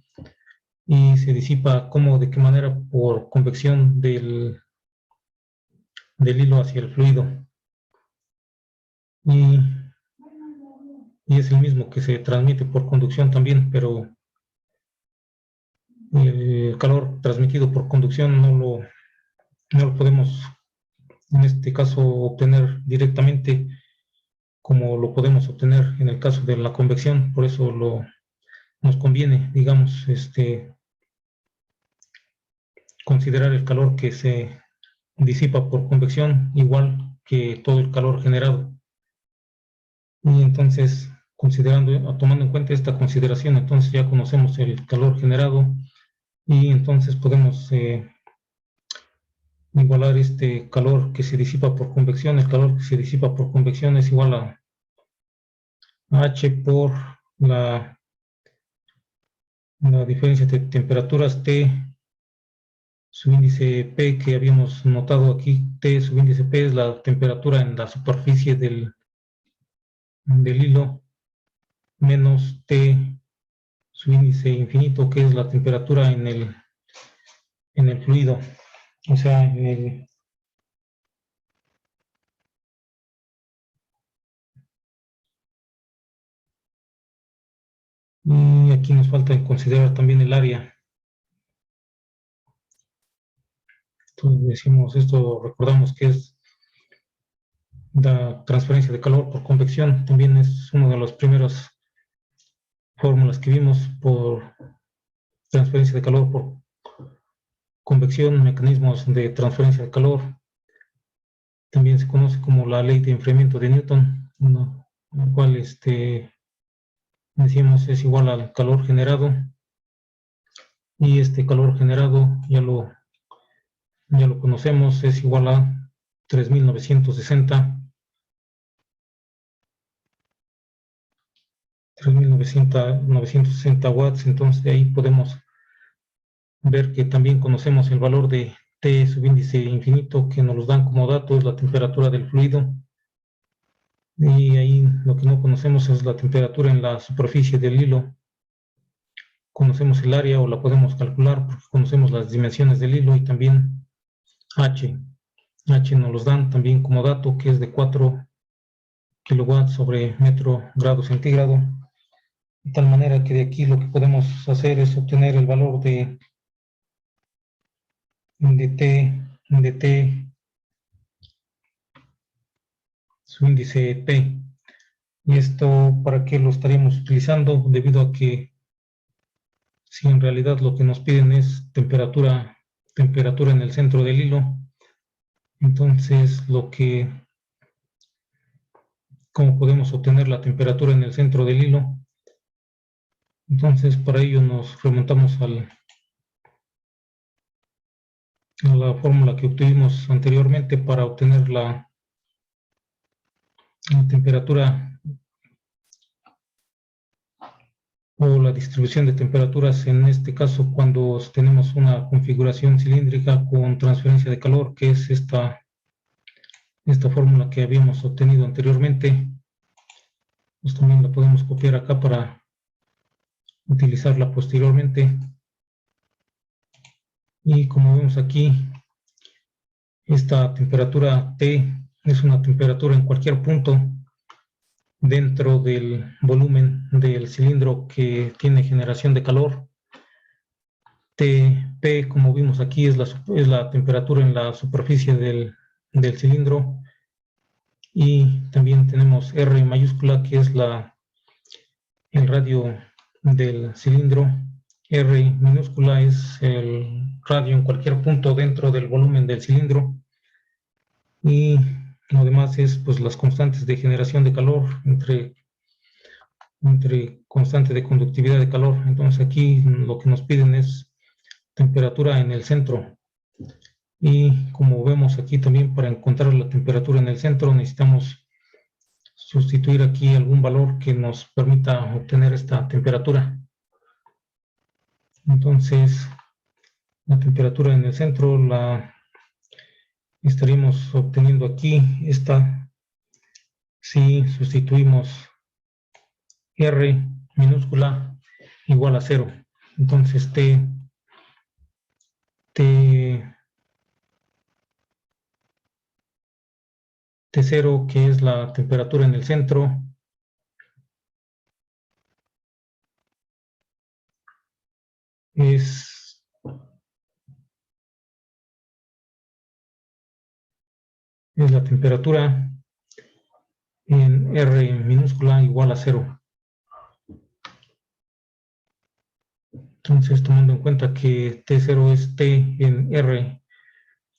Y se disipa, ¿cómo? ¿De qué manera? Por convección del hilo hacia el fluido. Y es el mismo que se transmite por conducción también, pero el calor transmitido por conducción no lo podemos, en este caso, obtener directamente como lo podemos obtener en el caso de la convección. Por eso nos conviene, digamos, considerar el calor que se disipa por convección igual que todo el calor generado. Y entonces, tomando en cuenta esta consideración, entonces ya conocemos el calor generado, y entonces podemos igualar este calor que se disipa por convección. El calor que se disipa por convección es igual a H por la diferencia de temperaturas T subíndice P, que habíamos notado aquí. T subíndice P es la temperatura en la superficie del hilo, menos T subíndice infinito, que es la temperatura en el fluido, o sea, y aquí nos falta considerar también el área. Entonces decimos esto, recordamos que es la transferencia de calor por convección. También es una de las primeras fórmulas que vimos por transferencia de calor por convección, mecanismos de transferencia de calor. También se conoce como la ley de enfriamiento de Newton, la cual decimos es igual al calor generado, y este calor generado ya lo ya lo conocemos, es igual a 3.960. 3.960 watts. Entonces de ahí podemos ver que también conocemos el valor de T subíndice infinito, que nos los dan como dato, es la temperatura del fluido. Y ahí lo que no conocemos es la temperatura en la superficie del hilo. Conocemos el área o la podemos calcular porque conocemos las dimensiones del hilo, y también H. H nos los dan también como dato, que es de 4 kilowatts sobre metro grado centígrado. De tal manera que de aquí lo que podemos hacer es obtener el valor de T, su índice P. ¿Y esto para qué lo estaríamos utilizando? Debido a que si en realidad lo que nos piden es temperatura en el centro del hilo, entonces ¿cómo podemos obtener la temperatura en el centro del hilo? Entonces para ello nos remontamos a la fórmula que obtuvimos anteriormente para obtener la temperatura o la distribución de temperaturas, en este caso cuando tenemos una configuración cilíndrica con transferencia de calor, que es esta fórmula que habíamos obtenido anteriormente. Pues también la podemos copiar acá para utilizarla posteriormente. Y como vemos aquí, esta temperatura T es una temperatura en cualquier punto dentro del volumen del cilindro que tiene generación de calor. P, como vimos aquí, es la temperatura en la superficie del cilindro. Y también tenemos R mayúscula, que es el radio del cilindro. R minúscula es el radio en cualquier punto dentro del volumen del cilindro. Y lo demás es pues las constantes de generación de calor entre constante de conductividad de calor. Entonces aquí lo que nos piden es temperatura en el centro. Y como vemos aquí también, para encontrar la temperatura en el centro necesitamos sustituir aquí algún valor que nos permita obtener esta temperatura. Entonces la temperatura en el centro la estaríamos obteniendo aquí, esta, si sustituimos R minúscula igual a 0. Entonces T0, que es la temperatura en el centro, es la temperatura en R minúscula igual a 0. Entonces, tomando en cuenta que T0 es T en R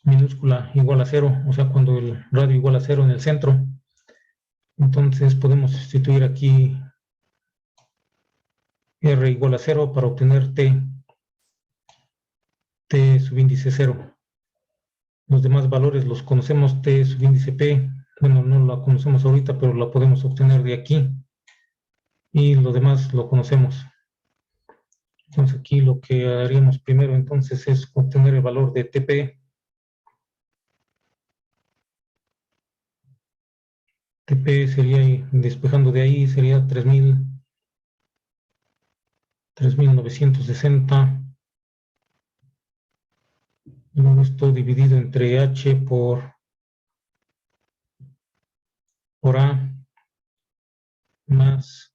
minúscula igual a 0, o sea, cuando el radio igual a 0 en el centro, entonces podemos sustituir aquí R igual a 0 para obtener T subíndice 0. Los demás valores los conocemos, T subíndice P, bueno, no la conocemos ahorita, pero la podemos obtener de aquí. Y lo demás lo conocemos. Entonces aquí lo que haríamos primero entonces es obtener el valor de TP. TP sería, despejando de ahí, sería 3.960. Luego esto dividido entre H por A más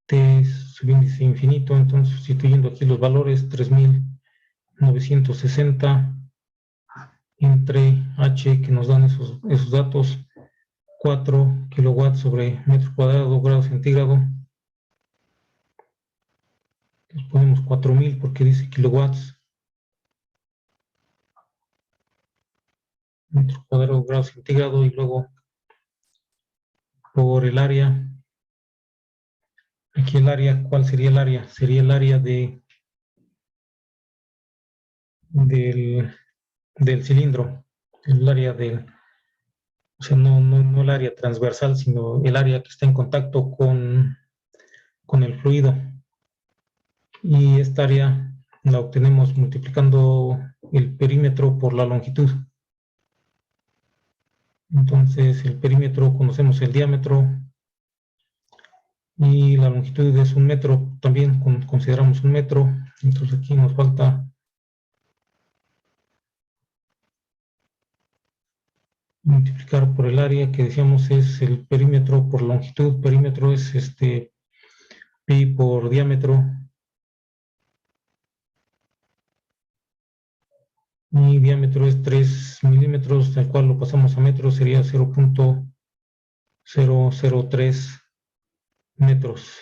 T subíndice infinito. Entonces, sustituyendo aquí los valores, 3.960 entre H, que nos dan esos datos, 4 kilowatts sobre metro cuadrado, grado centígrado. Entonces ponemos 4.000 porque dice kilowatts. Metro cuadrado, grado centígrado, y luego por el área. Aquí el área, ¿cuál sería el área? Sería el área del del cilindro, el área del, o sea, no el área transversal, sino el área que está en contacto con el fluido. Y esta área la obtenemos multiplicando el perímetro por la longitud. Entonces, el perímetro conocemos el diámetro y la longitud es 1 metro, también consideramos 1 metro. Entonces aquí nos falta multiplicar por el área que decíamos es el perímetro por longitud. Perímetro es pi por diámetro. Mi diámetro es 3 milímetros, el cual lo pasamos a metros, sería 0.003 metros.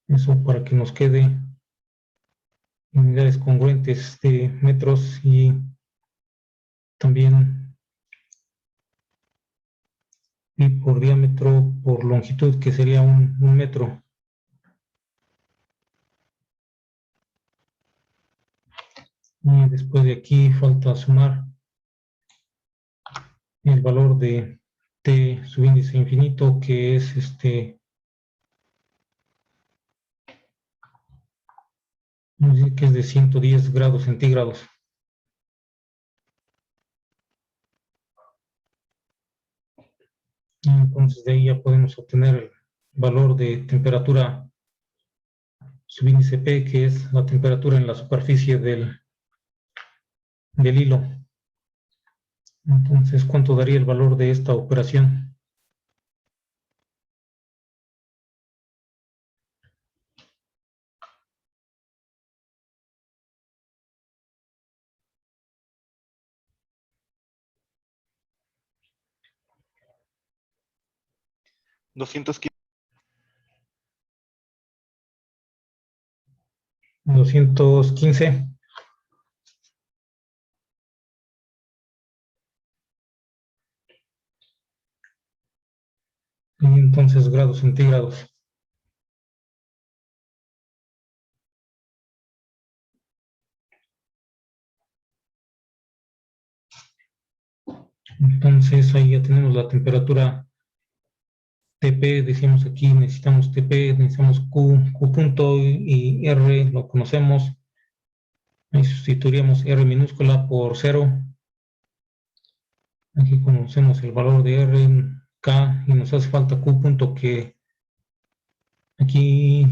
Eso para que nos quede unidades congruentes de metros y también pi por diámetro por longitud, que sería un metro. Y después de aquí falta sumar el valor de t subíndice infinito, que es que es de 110 grados centígrados. Y entonces de ahí ya podemos obtener el valor de temperatura subíndice P, que es la temperatura en la superficie del hilo. Entonces, ¿cuánto daría el valor de esta operación? $215. 215. Y entonces grados centígrados. Entonces ahí ya tenemos la temperatura TP, decíamos aquí, necesitamos TP, necesitamos Q punto y R lo conocemos. Ahí sustituiríamos R minúscula por 0. Aquí conocemos el valor de R, K, y nos hace falta Q punto, que aquí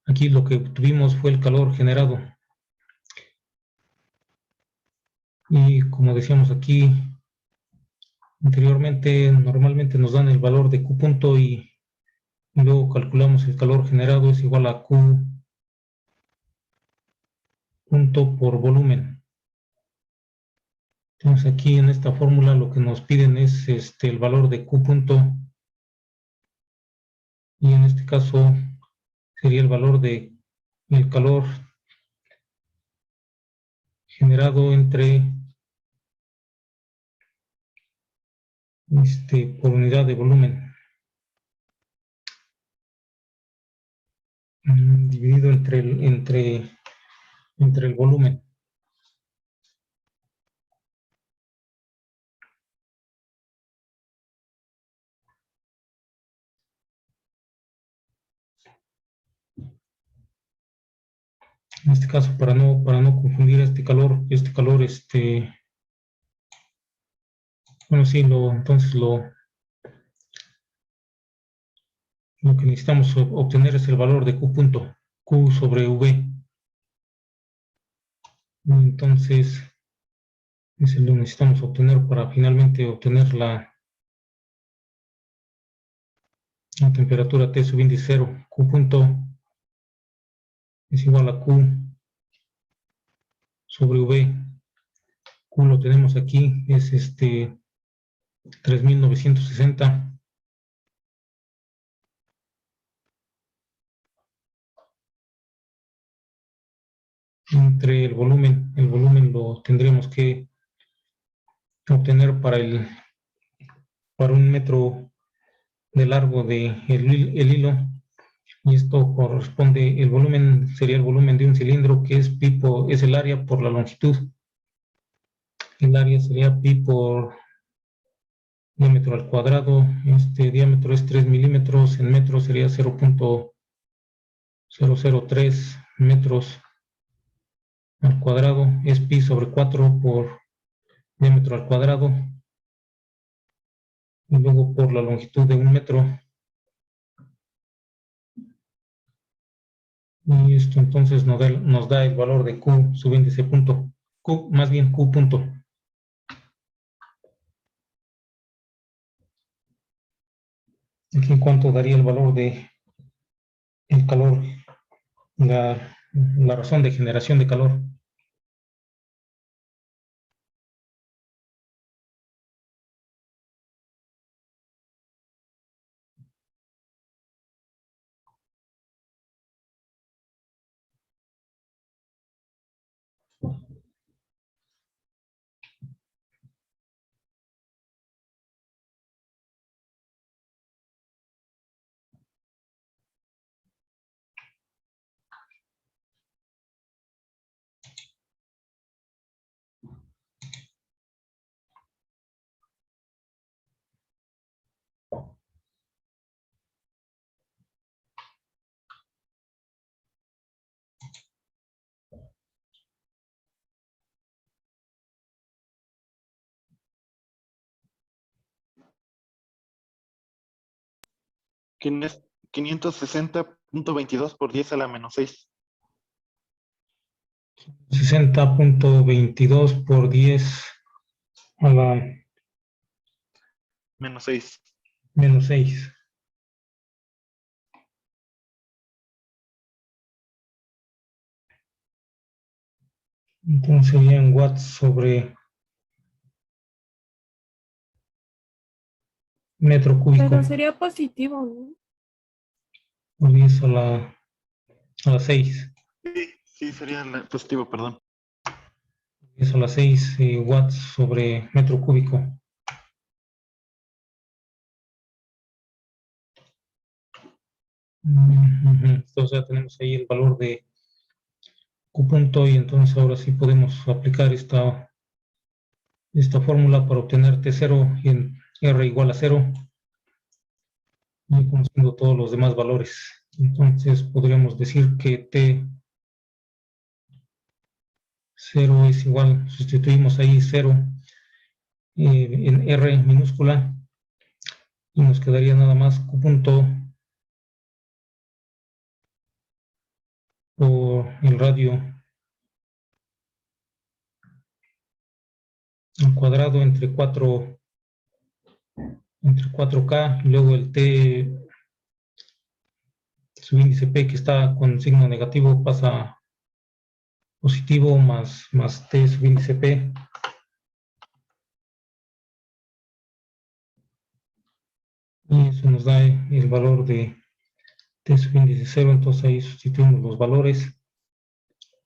aquí lo que tuvimos fue el calor generado. Y como decíamos aquí anteriormente, normalmente nos dan el valor de Q punto y luego calculamos el calor generado es igual a Q punto por volumen. Entonces aquí en esta fórmula lo que nos piden es el valor de Q punto, y en este caso sería el valor de el calor generado por unidad de volumen, dividido entre el volumen. En este caso, para no confundir este calor, bueno, sí, entonces lo que necesitamos obtener es el valor de Q punto, Q sobre V. Entonces, ese lo necesitamos obtener para finalmente obtener la temperatura T subíndice 0. Q punto es igual a Q sobre V. Q lo tenemos aquí, es 3960. Entre el volumen lo tendríamos que obtener para 1 metro de largo de el hilo. Y esto corresponde, el volumen sería el volumen de un cilindro, que es pi es el área por la longitud. El área sería pi por diámetro al cuadrado. Este diámetro es 3 milímetros, en metros sería 0.003 metros al cuadrado. Es pi sobre 4 por diámetro al cuadrado. Y luego por la longitud de 1 metro. Y esto entonces nos da el valor de Q subíndice punto. Q, más bien Q punto. Aquí en cuanto daría el valor de el calor, la razón de generación de calor. ¿Quién es 560.22 por 10 a la menos 6? 60.22 por 10 a la Menos 6. menos 6. Entonces serían watts sobre metro cúbico Pero sería positivo, ¿no? por 10 a la 6. Sí, sería positivo, perdón. 10 a la 6 watts sobre metro cúbico. Entonces ya tenemos ahí el valor de Q punto y entonces ahora sí podemos aplicar esta fórmula para obtener T0 y en R igual a 0 y conociendo todos los demás valores. Entonces podríamos decir que T0 es igual, sustituimos ahí 0 en R minúscula y nos quedaría nada más Q punto por el radio al cuadrado entre 4K y luego el T subíndice P que está con signo negativo pasa positivo más T subíndice P. Y eso nos da el valor de T subíndice 0, entonces ahí sustituimos los valores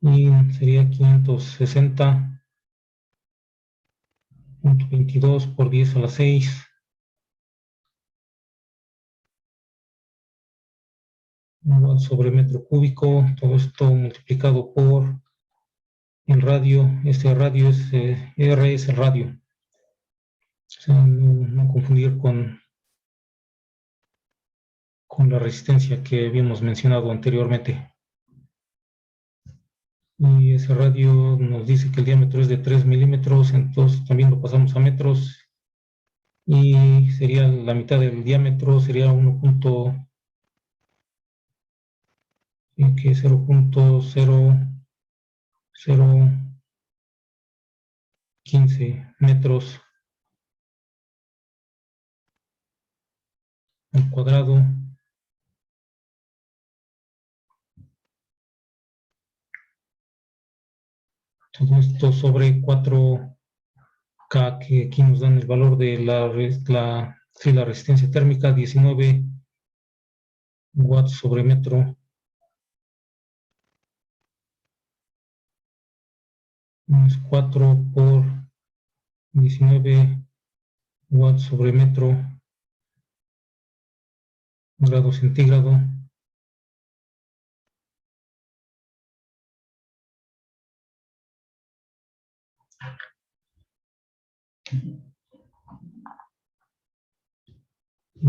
y sería 560.22 por 10 a la 6 sobre metro cúbico, todo esto multiplicado por el radio. Este radio es R es el radio, o sea, no confundir con la resistencia que habíamos mencionado anteriormente. Y ese radio nos dice que el diámetro es de 3 milímetros, entonces también lo pasamos a metros y sería la mitad del diámetro, sería 0.0015 metros al cuadrado. Todo esto sobre 4K, que aquí nos dan el valor de la resistencia térmica, 19 watts sobre metro. Es 4 por 19 watts sobre metro grado centígrado. Y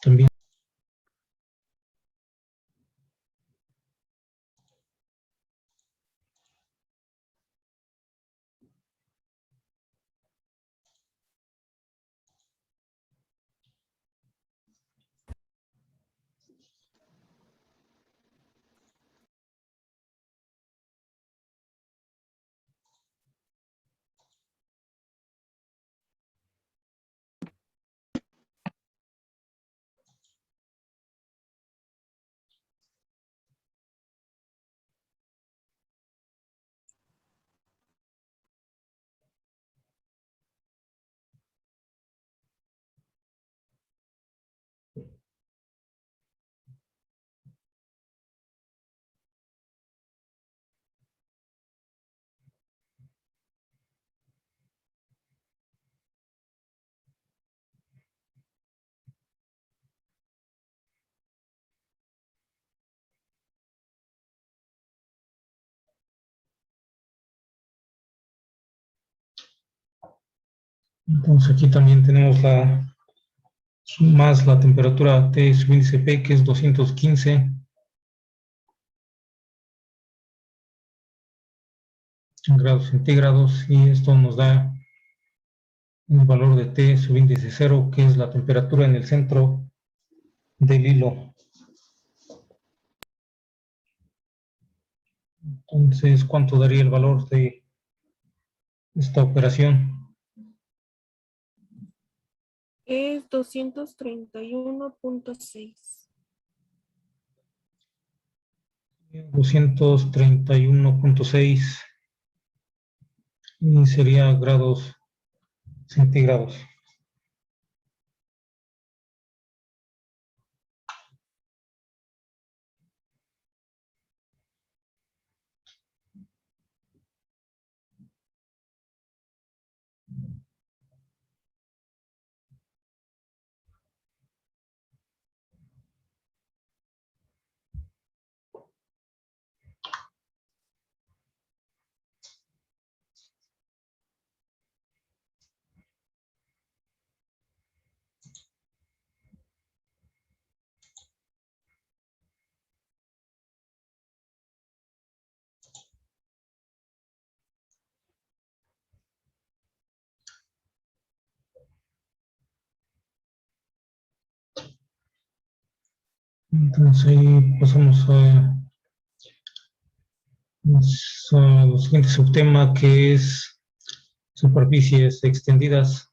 también entonces aquí también tenemos más la temperatura T sub índice P, que es 215 grados centígrados, y esto nos da un valor de T sub índice 0, que es la temperatura en el centro del hilo. Entonces, ¿cuánto daría el valor de esta operación? Es 231.6. 231.6 y sería grados centígrados. Entonces ahí pasamos a los siguiente subtema, que es superficies extendidas.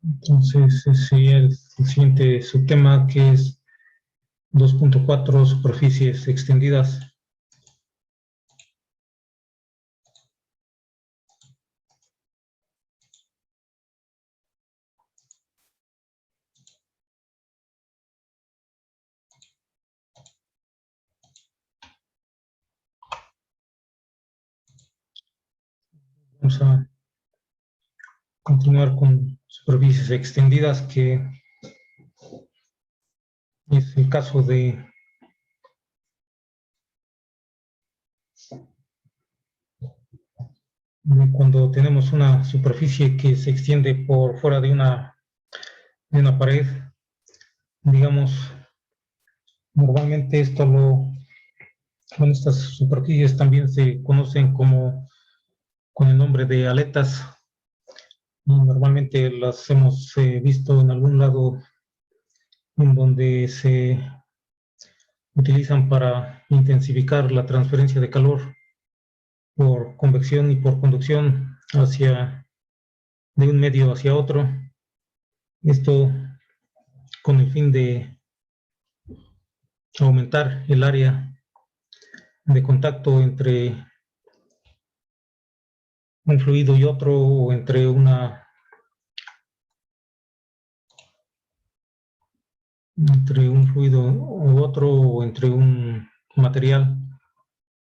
Entonces ese sería el siguiente subtema, que es 2.4, superficies extendidas. Vamos a continuar con superficies extendidas, que es el caso de cuando tenemos una superficie que se extiende por fuera de una pared. Digamos, normalmente estas superficies también se conocen con el nombre de aletas. Normalmente las hemos visto en algún lado en donde se utilizan para intensificar la transferencia de calor por convección y por conducción de un medio hacia otro. Esto con el fin de aumentar el área de contacto entre un fluido y otro, o entre un fluido u otro, o entre un material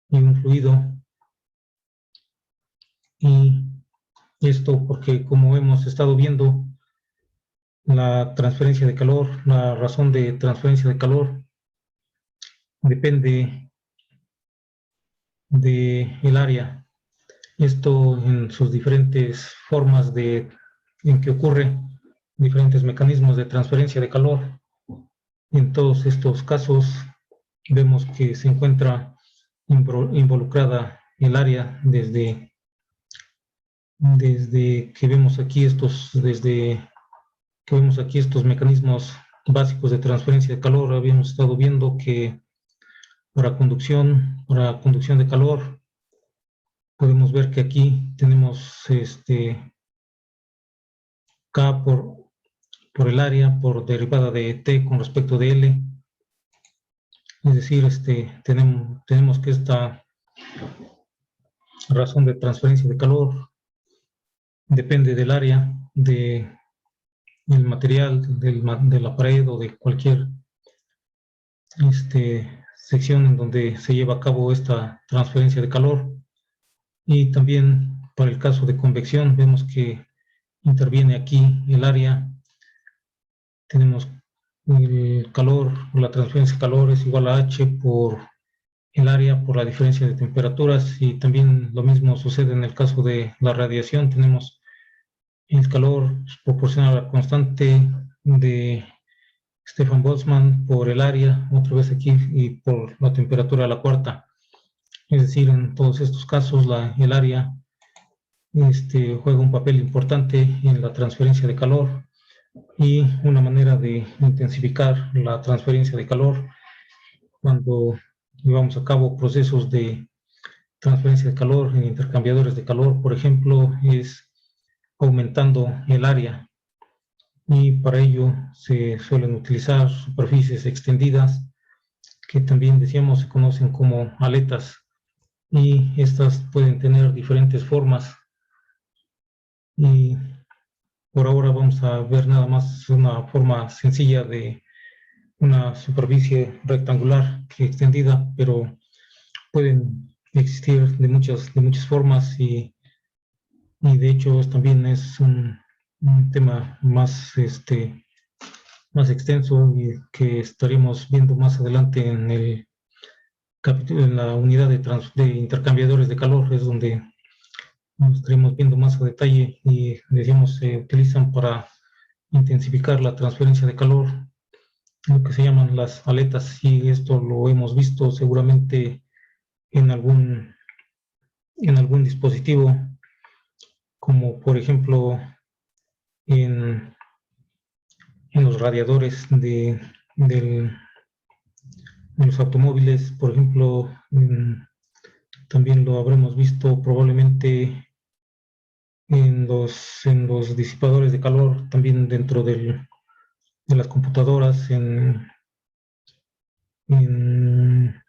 y un fluido. Y esto porque, como hemos estado viendo, la transferencia de calor, la razón de transferencia de calor depende del área. Esto en sus diferentes formas en que ocurre, diferentes mecanismos de transferencia de calor. En todos estos casos vemos que se encuentra involucrada el área desde que vemos aquí estos mecanismos básicos de transferencia de calor. Habíamos estado viendo que para conducción de calor, podemos ver que aquí tenemos K por el área, por derivada de T con respecto de L. Es decir, tenemos que esta razón de transferencia de calor depende del área, del material, de la pared o de cualquier sección en donde se lleva a cabo esta transferencia de calor. Y también para el caso de convección vemos que interviene aquí el área. Tenemos el calor, la transferencia de calor es igual a H por el área por la diferencia de temperaturas, y también lo mismo sucede en el caso de la radiación. Tenemos el calor proporcional a la constante de Stefan Boltzmann por el área, otra vez aquí, y por la temperatura a la cuarta. Es decir, en todos estos casos el área juega un papel importante en la transferencia de calor, y una manera de intensificar la transferencia de calor cuando llevamos a cabo procesos de transferencia de calor en intercambiadores de calor, por ejemplo, es aumentando el área, y para ello se suelen utilizar superficies extendidas que también decíamos se conocen como aletas, y estas pueden tener diferentes formas. Y por ahora vamos a ver nada más una forma sencilla de una superficie rectangular que extendida, pero pueden existir de muchas formas, y de hecho también es un tema más más extenso, y que estaremos viendo más adelante en la unidad de intercambiadores de calor. Es donde nos estaremos viendo más a detalle, y decíamos se utilizan para intensificar la transferencia de calor, lo que se llaman las aletas, y esto lo hemos visto seguramente en algún dispositivo, como por ejemplo en los radiadores de los automóviles, por ejemplo. También lo habremos visto probablemente en los disipadores de calor, también dentro de las computadoras, en el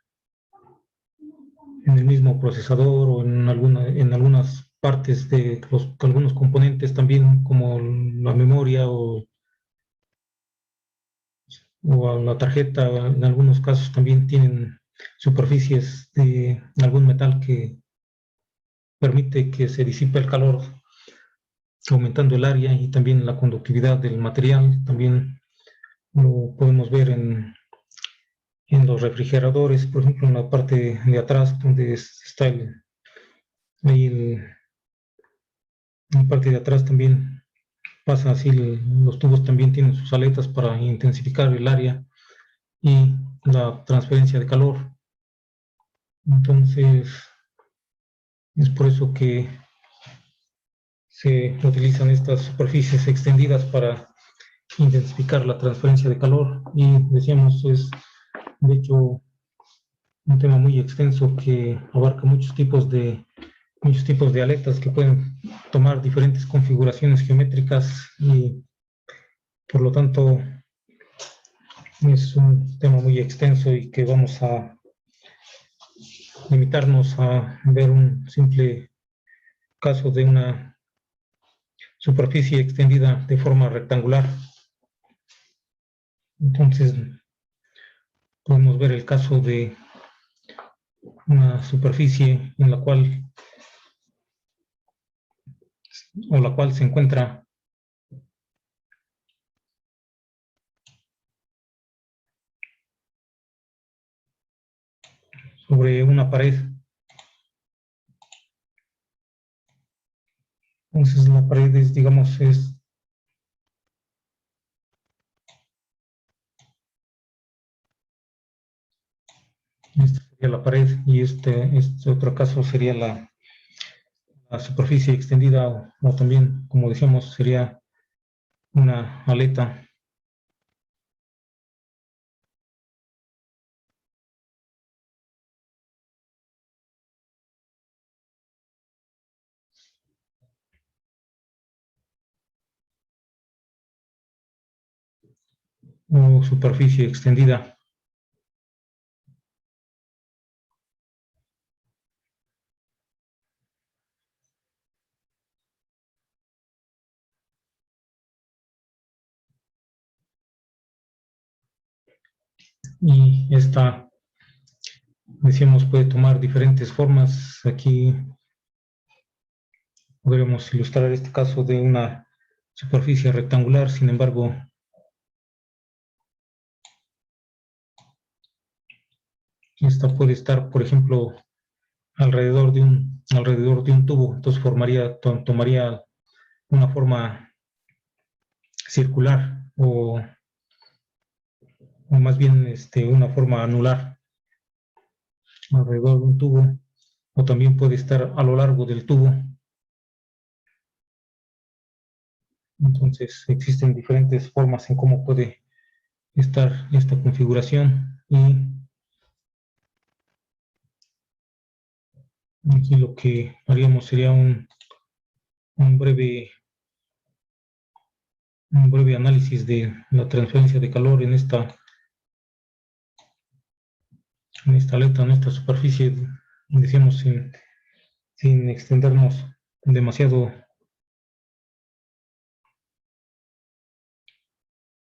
mismo procesador, o en algunas partes de algunos componentes también, como la memoria o a la tarjeta. En algunos casos también tienen superficies de algún metal que permite que se disipe el calor, aumentando el área, y también la conductividad del material. También lo podemos ver en los refrigeradores, por ejemplo, en la parte de atrás, donde está en la parte de atrás también pasa así, los tubos también tienen sus aletas para intensificar el área y la transferencia de calor. Entonces, es por eso que se utilizan estas superficies extendidas para intensificar la transferencia de calor. Y decíamos, es de hecho un tema muy extenso que abarca muchos tipos de aletas que pueden tomar diferentes configuraciones geométricas, y por lo tanto es un tema muy extenso, y que vamos a limitarnos a ver un simple caso de una superficie extendida de forma rectangular. Entonces, podemos ver el caso de una superficie en la cual se encuentra sobre una pared. Entonces la pared es, digamos, esta sería la pared y este otro caso sería la superficie extendida o también, como decíamos, sería una aleta. O superficie extendida. Y esta, decíamos, puede tomar diferentes formas. Aquí podremos ilustrar este caso de una superficie rectangular. Sin embargo, esta puede estar, por ejemplo, alrededor de un tubo. Entonces tomaría una forma circular o más bien una forma anular alrededor de un tubo, o también puede estar a lo largo del tubo. Entonces existen diferentes formas en cómo puede estar esta configuración, y aquí lo que haríamos sería un breve análisis de la transferencia de calor en esta aleta, en esta superficie, decíamos, sin extendernos demasiado.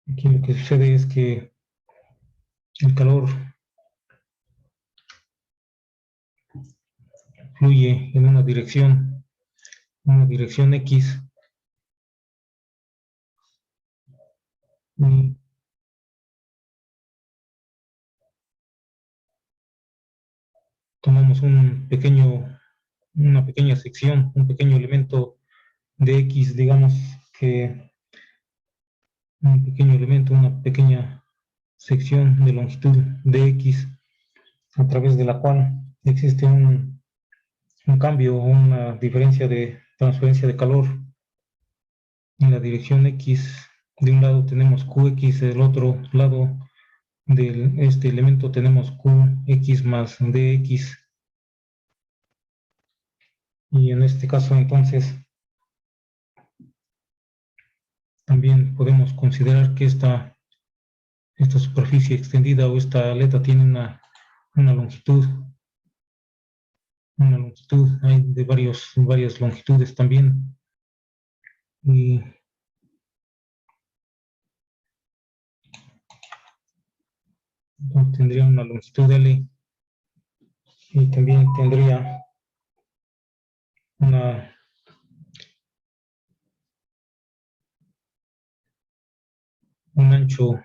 Aquí lo que sucede es que el calor fluye en una dirección X, y tomamos una pequeña sección, un pequeño elemento de X, digamos que un pequeño elemento, una pequeña sección de longitud de X, a través de la cual existe un cambio, una diferencia de transferencia de calor en la dirección X. De un lado tenemos Qx, del otro lado de este elemento tenemos Qx más dx. Y en este caso, entonces, también podemos considerar que esta superficie extendida o esta aleta tiene una longitud. Hay de varias longitudes también. Y tendría una longitud L, y también tendría un ancho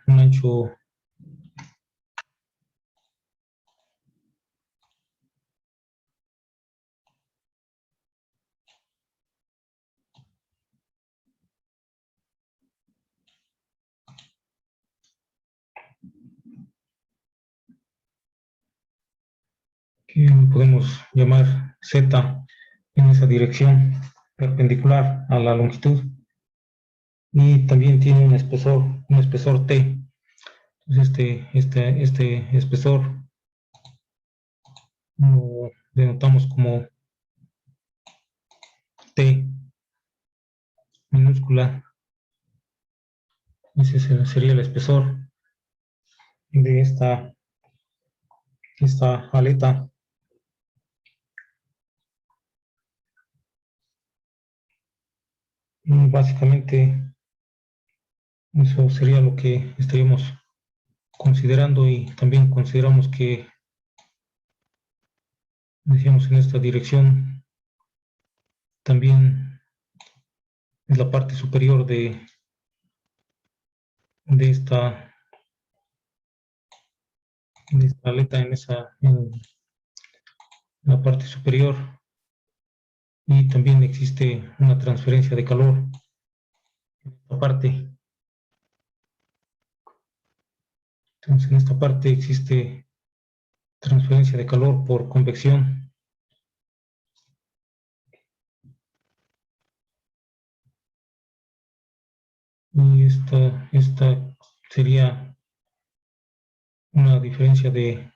que podemos llamar Z, en esa dirección perpendicular a la longitud, y también tiene un espesor T. Entonces este espesor lo denotamos como T minúscula. Ese sería el espesor de esta aleta. Básicamente, eso sería lo que estaríamos considerando, y también consideramos que, decíamos, en esta dirección también es la parte superior de esta aleta, en la parte superior, y también existe una transferencia de calor en esta parte. Entonces, en esta parte existe transferencia de calor por convección. Y esta sería una diferencia de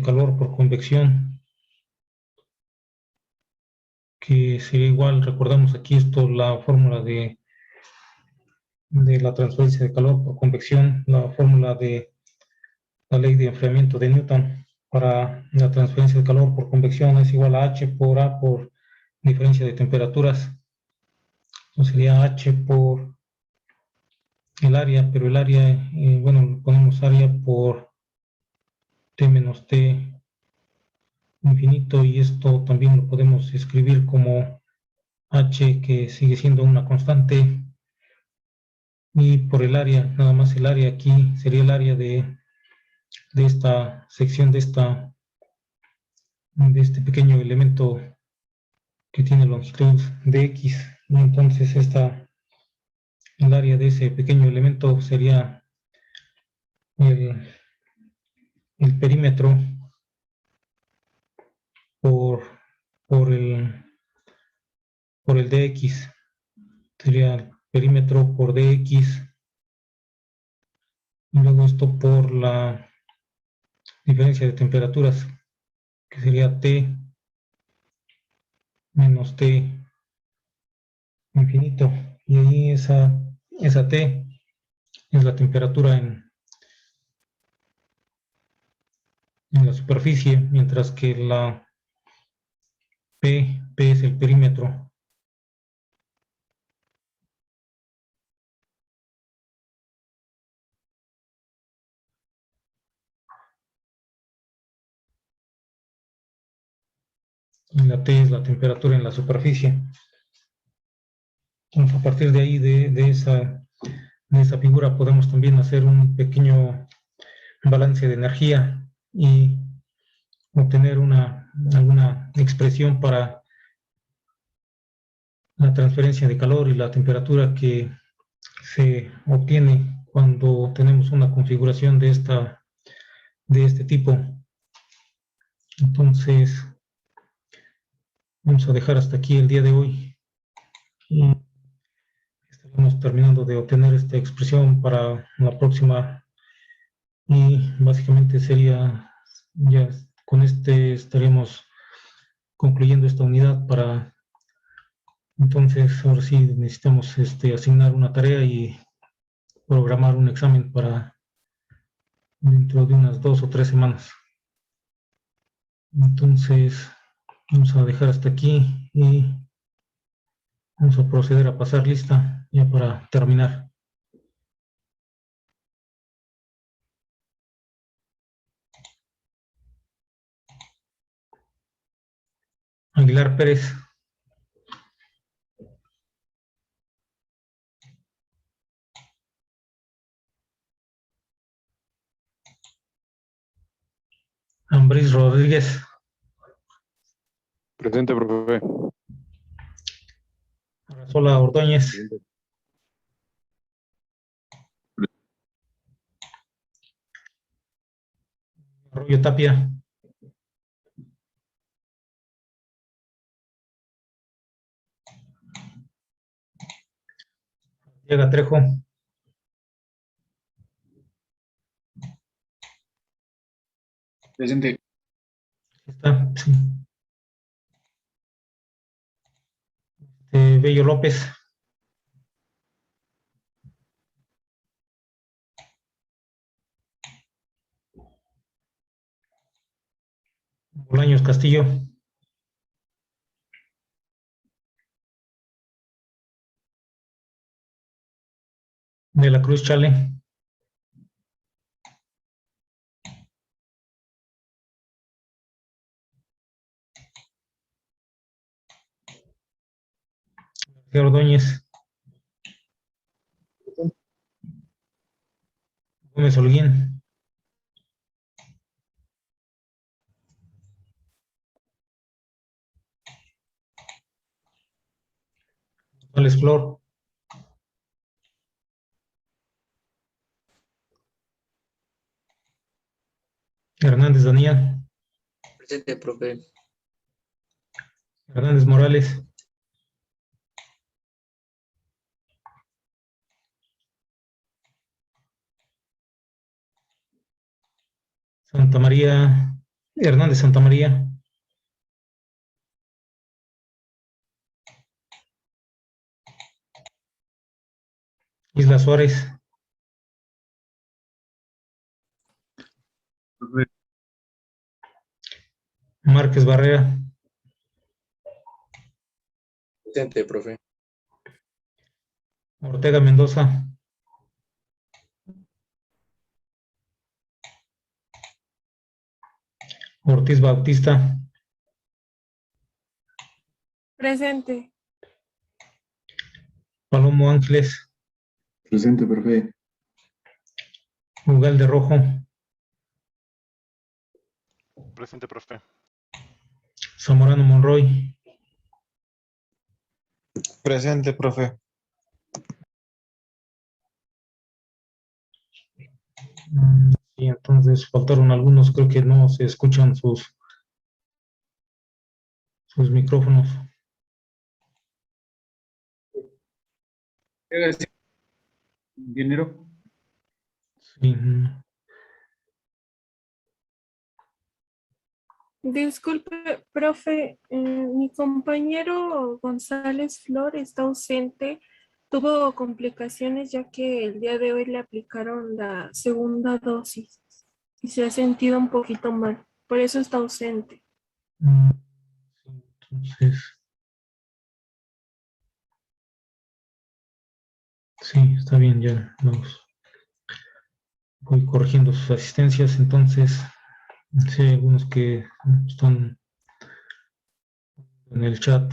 calor por convección, que sería igual, recordamos aquí esto, la fórmula de la transferencia de calor por convección, la fórmula de la ley de enfriamiento de Newton para la transferencia de calor por convección es igual a H por A por diferencia de temperaturas. Entonces sería H por el área, pero el área, bueno, ponemos área por T menos T infinito, y esto también lo podemos escribir como H, que sigue siendo una constante, y por el área, nada más el área aquí sería el área de esta sección, de este pequeño elemento que tiene longitud de X. Y entonces el área de ese pequeño elemento sería el, el perímetro por, por el dx, sería el perímetro por dx, y luego esto por la diferencia de temperaturas, que sería T menos T infinito, y ahí esa T es la temperatura en la superficie, mientras que la P es el perímetro. Y la T es la temperatura en la superficie. Entonces, a partir de ahí, de esa figura, podemos también hacer un pequeño balance de energía y obtener alguna expresión para la transferencia de calor y la temperatura que se obtiene cuando tenemos una configuración de este tipo. Entonces, vamos a dejar hasta aquí el día de hoy, y estaremos terminando de obtener esta expresión para la próxima, y básicamente sería, ya con estaríamos concluyendo esta unidad. Entonces, ahora sí necesitamos asignar una tarea y programar un examen para dentro de unas 2 o 3 semanas. Entonces, vamos a dejar hasta aquí y vamos a proceder a pasar lista ya para terminar. Aguilar Pérez. Ambris Rodríguez. Presente, profe. Arazola Ordóñez. Arroyo Tapia. Llega Trejo. Presente. Está, sí. Bello López. Bolaños Castillo. De la Cruz Chale. García Ordóñez. Gómez Holguín. González Flor. Hernández Daniel. Presente, profe. Hernández Morales. Santa María. Hernández Santa María. Isla Suárez. Márquez Barrera. Presente, profe. Ortega Mendoza. Ortiz Bautista. Presente. Palomo Ángeles. Presente, profe. Ugalde Rojo. Presente, profe. Zamorano Monroy. Presente, profe. Sí, entonces faltaron algunos, creo que no se escuchan sus micrófonos. Ingeniero. Sí, Disculpe, profe, mi compañero González Flor está ausente. Tuvo complicaciones ya que el día de hoy le aplicaron la segunda dosis y se ha sentido un poquito mal. Por eso está ausente. entonces, sí, está bien, ya vamos. Voy corrigiendo sus asistencias, entonces, sí, hay algunos que están en el chat.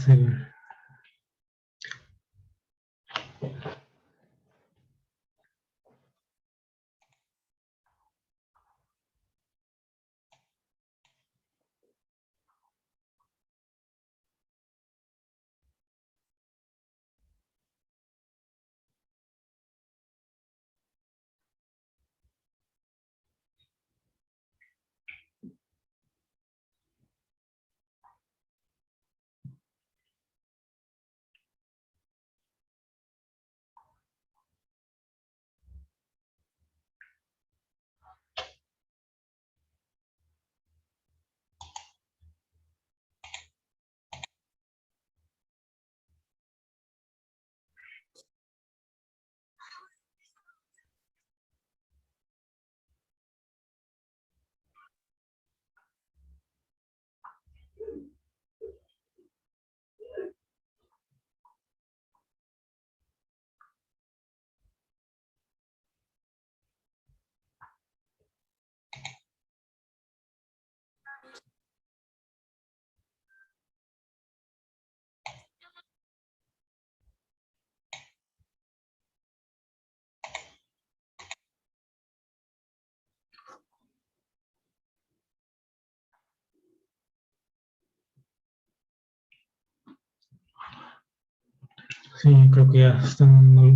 Sí, creo que ya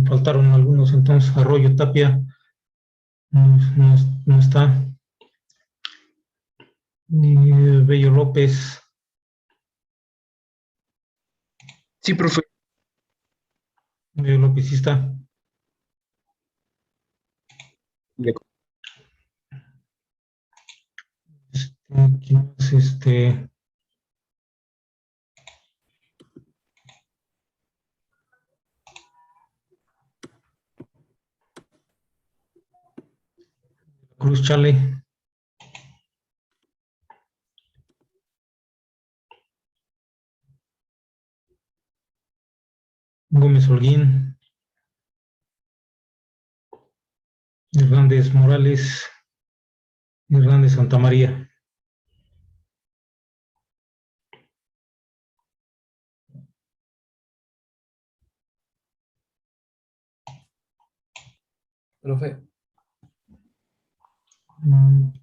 faltaron algunos, entonces Arroyo Tapia no está. Y Bello López. Sí, profe. Bello López sí está. ¿Quién más? Cruz Chale. Gómez Holguín. Hernández Morales, Hernández Santamaría. Profe,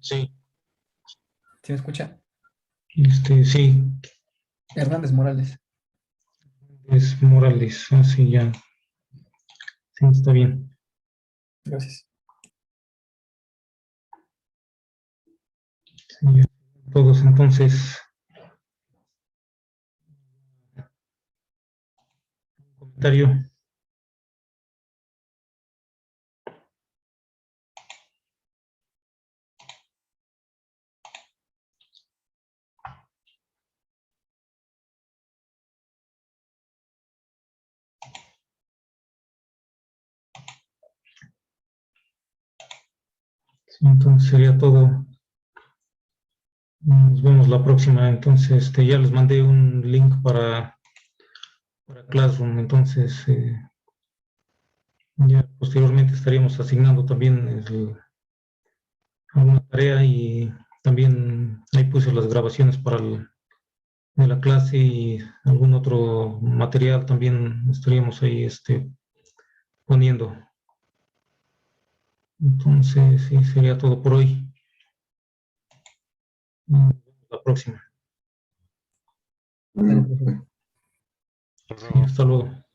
Sí, ¿sí me escucha? sí, Hernández Morales. es Morales, así ya. Sí, está bien. Gracias. Sí, ya. Todos entonces, comentario. Sí, entonces sería todo. Nos vemos la próxima. Entonces, ya les mandé un link para Classroom. Entonces, ya posteriormente estaríamos asignando también alguna tarea y también ahí puse las grabaciones de la clase y algún otro material también estaríamos ahí poniendo. Entonces, sí, sería todo por hoy. Nos vemos la próxima. Bueno, profe. Hasta Sí, luego. hasta luego.